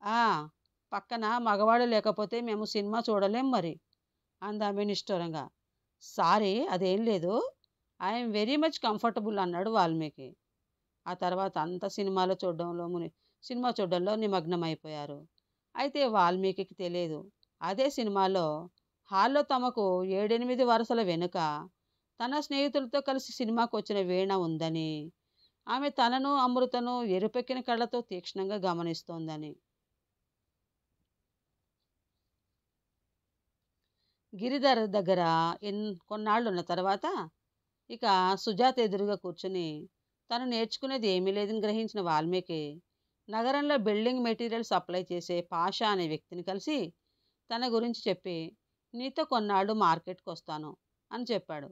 S1: "ఆ, పక్కన మగవాడు లేకపోతే మేము సినిమా చూడలేం మరి అందామె నిష్ఠూరంగా. సారీ, అదేం లేదు. ఐఎమ్ వెరీ మచ్ కంఫర్టబుల్ అన్నాడు వాల్మీకి. ఆ తర్వాత అంతా సినిమా చూడడంలో నిమగ్నమైపోయారు. అయితే వాల్మీకి తెలియదు, అదే సినిమాలో హాల్లో తమకు 7-8 వరుసల వెనుక తన స్నేహితులతో కలిసి సినిమాకు వచ్చిన వీణ ఉందని, ఆమె తనను అమృతను ఎరుపెక్కిన కళ్ళతో తీక్షణంగా గమనిస్తోందని. గిరిధర్ దగ్గర కొన్నాళ్ళున్న తర్వాత ఇక సుజాత ఎదురుగా కూర్చుని తను నేర్చుకునేది ఏమీ లేదని గ్రహించిన వాల్మీకి నగరంలో బిల్డింగ్ మెటీరియల్ సప్లై చేసే పాషా అనే వ్యక్తిని కలిసి తన గురించి చెప్పి, నీతో కొన్నాళ్ళు మార్కెట్కి వస్తాను అని చెప్పాడు.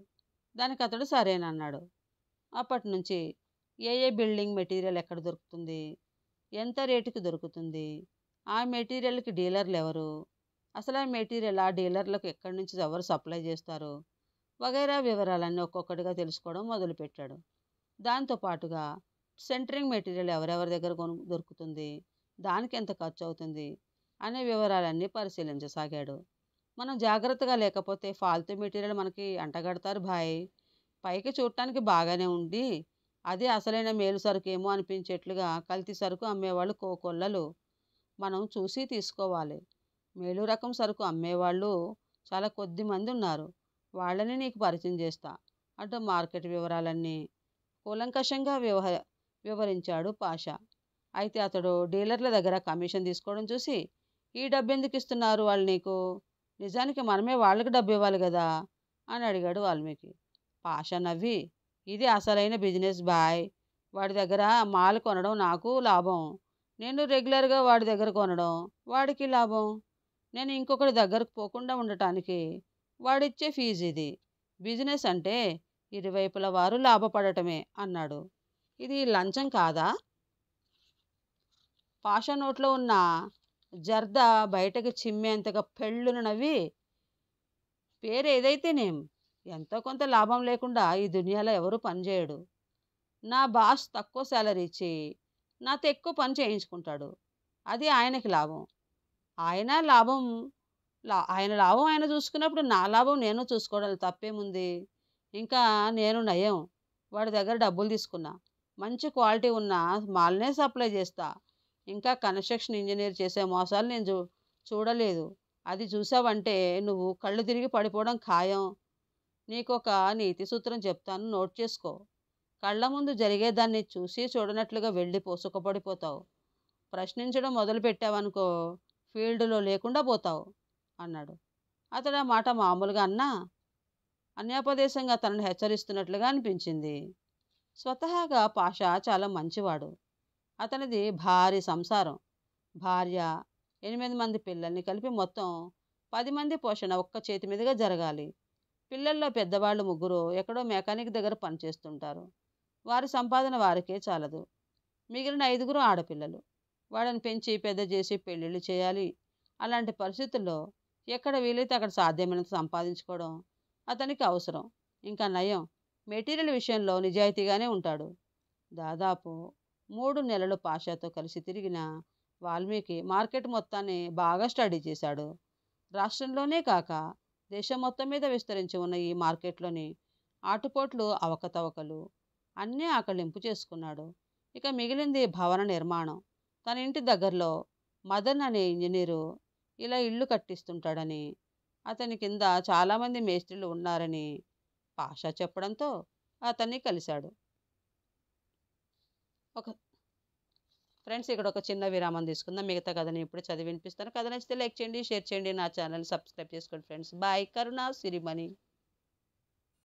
S1: దానికి అతడు సరేనన్నాడు. అప్పటి నుంచి ఏ ఏ బిల్డింగ్ మెటీరియల్ ఎక్కడ దొరుకుతుంది, ఎంత రేటుకి దొరుకుతుంది, ఆ మెటీరియల్కి డీలర్లు ఎవరు, అసలు ఆ మెటీరియల్ ఆ డీలర్లకు ఎక్కడి నుంచి ఎవరు సప్లై చేస్తారు వగైరా వివరాలన్నీ ఒక్కొక్కటిగా తెలుసుకోవడం మొదలుపెట్టాడు. దాంతోపాటుగా సెంటరింగ్ మెటీరియల్ ఎవరెవరి దగ్గర దొరుకుతుంది, దానికి ఎంత ఖర్చు అవుతుంది అనే వివరాలన్నీ పరిశీలించసాగాడు. మనం జాగ్రత్తగా లేకపోతే ఫాల్తూ మెటీరియల్ మనకి అంటగడతారు భాయ్. పైకి చూడటానికి బాగానే ఉండి అదే అసలైన మేలు సరుకేమో అనిపించేట్లుగా కల్తీ సరుకు అమ్మేవాళ్ళు కోకొల్లలు. మనం చూసి తీసుకోవాలి. మేలు రకం సరుకు అమ్మేవాళ్ళు చాలా కొద్ది మంది ఉన్నారు. వాళ్ళని నీకు పరిచయం చేస్తా అంటూ మార్కెట్ వివరాలన్నీ కూలంకషంగా వివరించాడు పాషా. అయితే అతడు డీలర్ల దగ్గర కమిషన్ తీసుకోవడం చూసి, ఈ డబ్బు ఎందుకు ఇస్తున్నారు వాళ్ళు నీకు, నిజానికి మనమే వాళ్ళకి డబ్బు ఇవ్వాలి కదా అని అడిగాడు వాల్మీకి. పాషా నవ్వి, ఇది అసలైన బిజినెస్ బాయ్. వాడి దగ్గర మాల్ కొనడం నాకు లాభం, నేను రెగ్యులర్గా వాడి దగ్గర కొనడం వాడికి లాభం. నేను ఇంకొకటి దగ్గరకు పోకుండా ఉండటానికి వాడిచ్చే ఫీజు ఇది. బిజినెస్ అంటే ఇరువైపుల వారు లాభపడటమే అన్నాడు. ఇది లంచం కాదా? పాషా నోట్లో ఉన్న జర్దా బయటకు చిమ్మేంతగా పెళ్ళున నవ్వి, పేరు ఏదైతేనేం ఎంతో కొంత లాభం లేకుండా ఈ దునియాలో ఎవరు పనిచేయడు. నా బాస్ తక్కువ శాలరీ ఇచ్చి నాతో ఎక్కువ పని చేయించుకుంటాడు, అది ఆయనకి లాభం. ఆయన లాభం ఆయన లాభం ఆయన చూసుకున్నప్పుడు నా లాభం నేను చూసుకోవడం తప్పేముంది. ఇంకా నేను నయం, వాడి దగ్గర డబ్బులు తీసుకున్నా, మంచి క్వాలిటీ ఉన్న మాల్నే సప్లై చేస్తా. ఇంకా కన్స్ట్రక్షన్ ఇంజనీర్ చేసే మోసాలు నేను చూడలేదు. అది చూసావంటే నువ్వు కళ్ళు తిరిగి పడిపోవడం ఖాయం. నీకొక నీతి సూత్రం చెప్తాను, నోట్ చేసుకో. కళ్ళ ముందు జరిగేదాన్ని చూసి చూడనట్లుగా వెళ్ళి సుఖపడిపోతావు. ప్రశ్నించడం మొదలుపెట్టావనుకో ఫీల్డ్లో లేకుండా పోతావు అన్నాడు. అతడు ఆ మాట మామూలుగా అన్నా అన్యాపదేశంగా తనను హెచ్చరిస్తున్నట్లుగా అనిపించింది. స్వతహాగా పాషా చాలా మంచివాడు. అతనిది భారీ సంసారం. భార్య, 8 మంది పిల్లల్ని కలిపి మొత్తం 10 మంది పోషణ ఒక్క చేతి మీదుగా జరగాలి. పిల్లల్లో పెద్దవాళ్ళు 3 ఎక్కడో మెకానిక్ దగ్గర పనిచేస్తుంటారు. వారి సంపాదన వారికే చాలదు. మిగిలిన 5 ఆడపిల్లలు. వాళ్ళని పెంచి పెద్ద చేసి పెళ్ళిళ్ళు చేయాలి. అలాంటి పరిస్థితుల్లో ఎక్కడ వీలైతే అక్కడ సాధ్యమైనంత సంపాదించుకోవడం అతనికి అవసరం. ఇంకా నయం, మెటీరియల్ విషయంలో నిజాయితీగానే ఉంటాడు. దాదాపు 3 నెలలు పాషాతో కలిసి తిరిగిన వాల్మీకి మార్కెట్ మొత్తాన్ని బాగా స్టడీ చేశాడు. రాష్ట్రంలోనే కాక దేశం మొత్తం మీద విస్తరించి ఉన్న ఈ మార్కెట్లోని ఆటుపోట్లు, అవకతవకలు అన్నీ ఆకళింపు చేసుకున్నాడు. ఇక మిగిలింది భవన నిర్మాణం. తన ఇంటి దగ్గరలో మదన్ అనే ఇంజనీరు ఇలా ఇల్లు కట్టిస్తుంటాడని, అతని కింద చాలామంది మేస్త్రీలు ఉన్నారని పాషా చెప్పడంతో అతన్ని కలిశాడు. ఒక ఫ్రెండ్స్, ఇక్కడ ఒక చిన్న విరామం తీసుకుందాం. మిగతా కథని ఇప్పుడు చదివి వినిపిస్తాను. కథ నచ్చితే లైక్ చేయండి, షేర్ చేయండి, నా ఛానల్ సబ్స్క్రైబ్ చేసుకోండి ఫ్రెండ్స్. బాయ్. కరుణ సిరిమణి.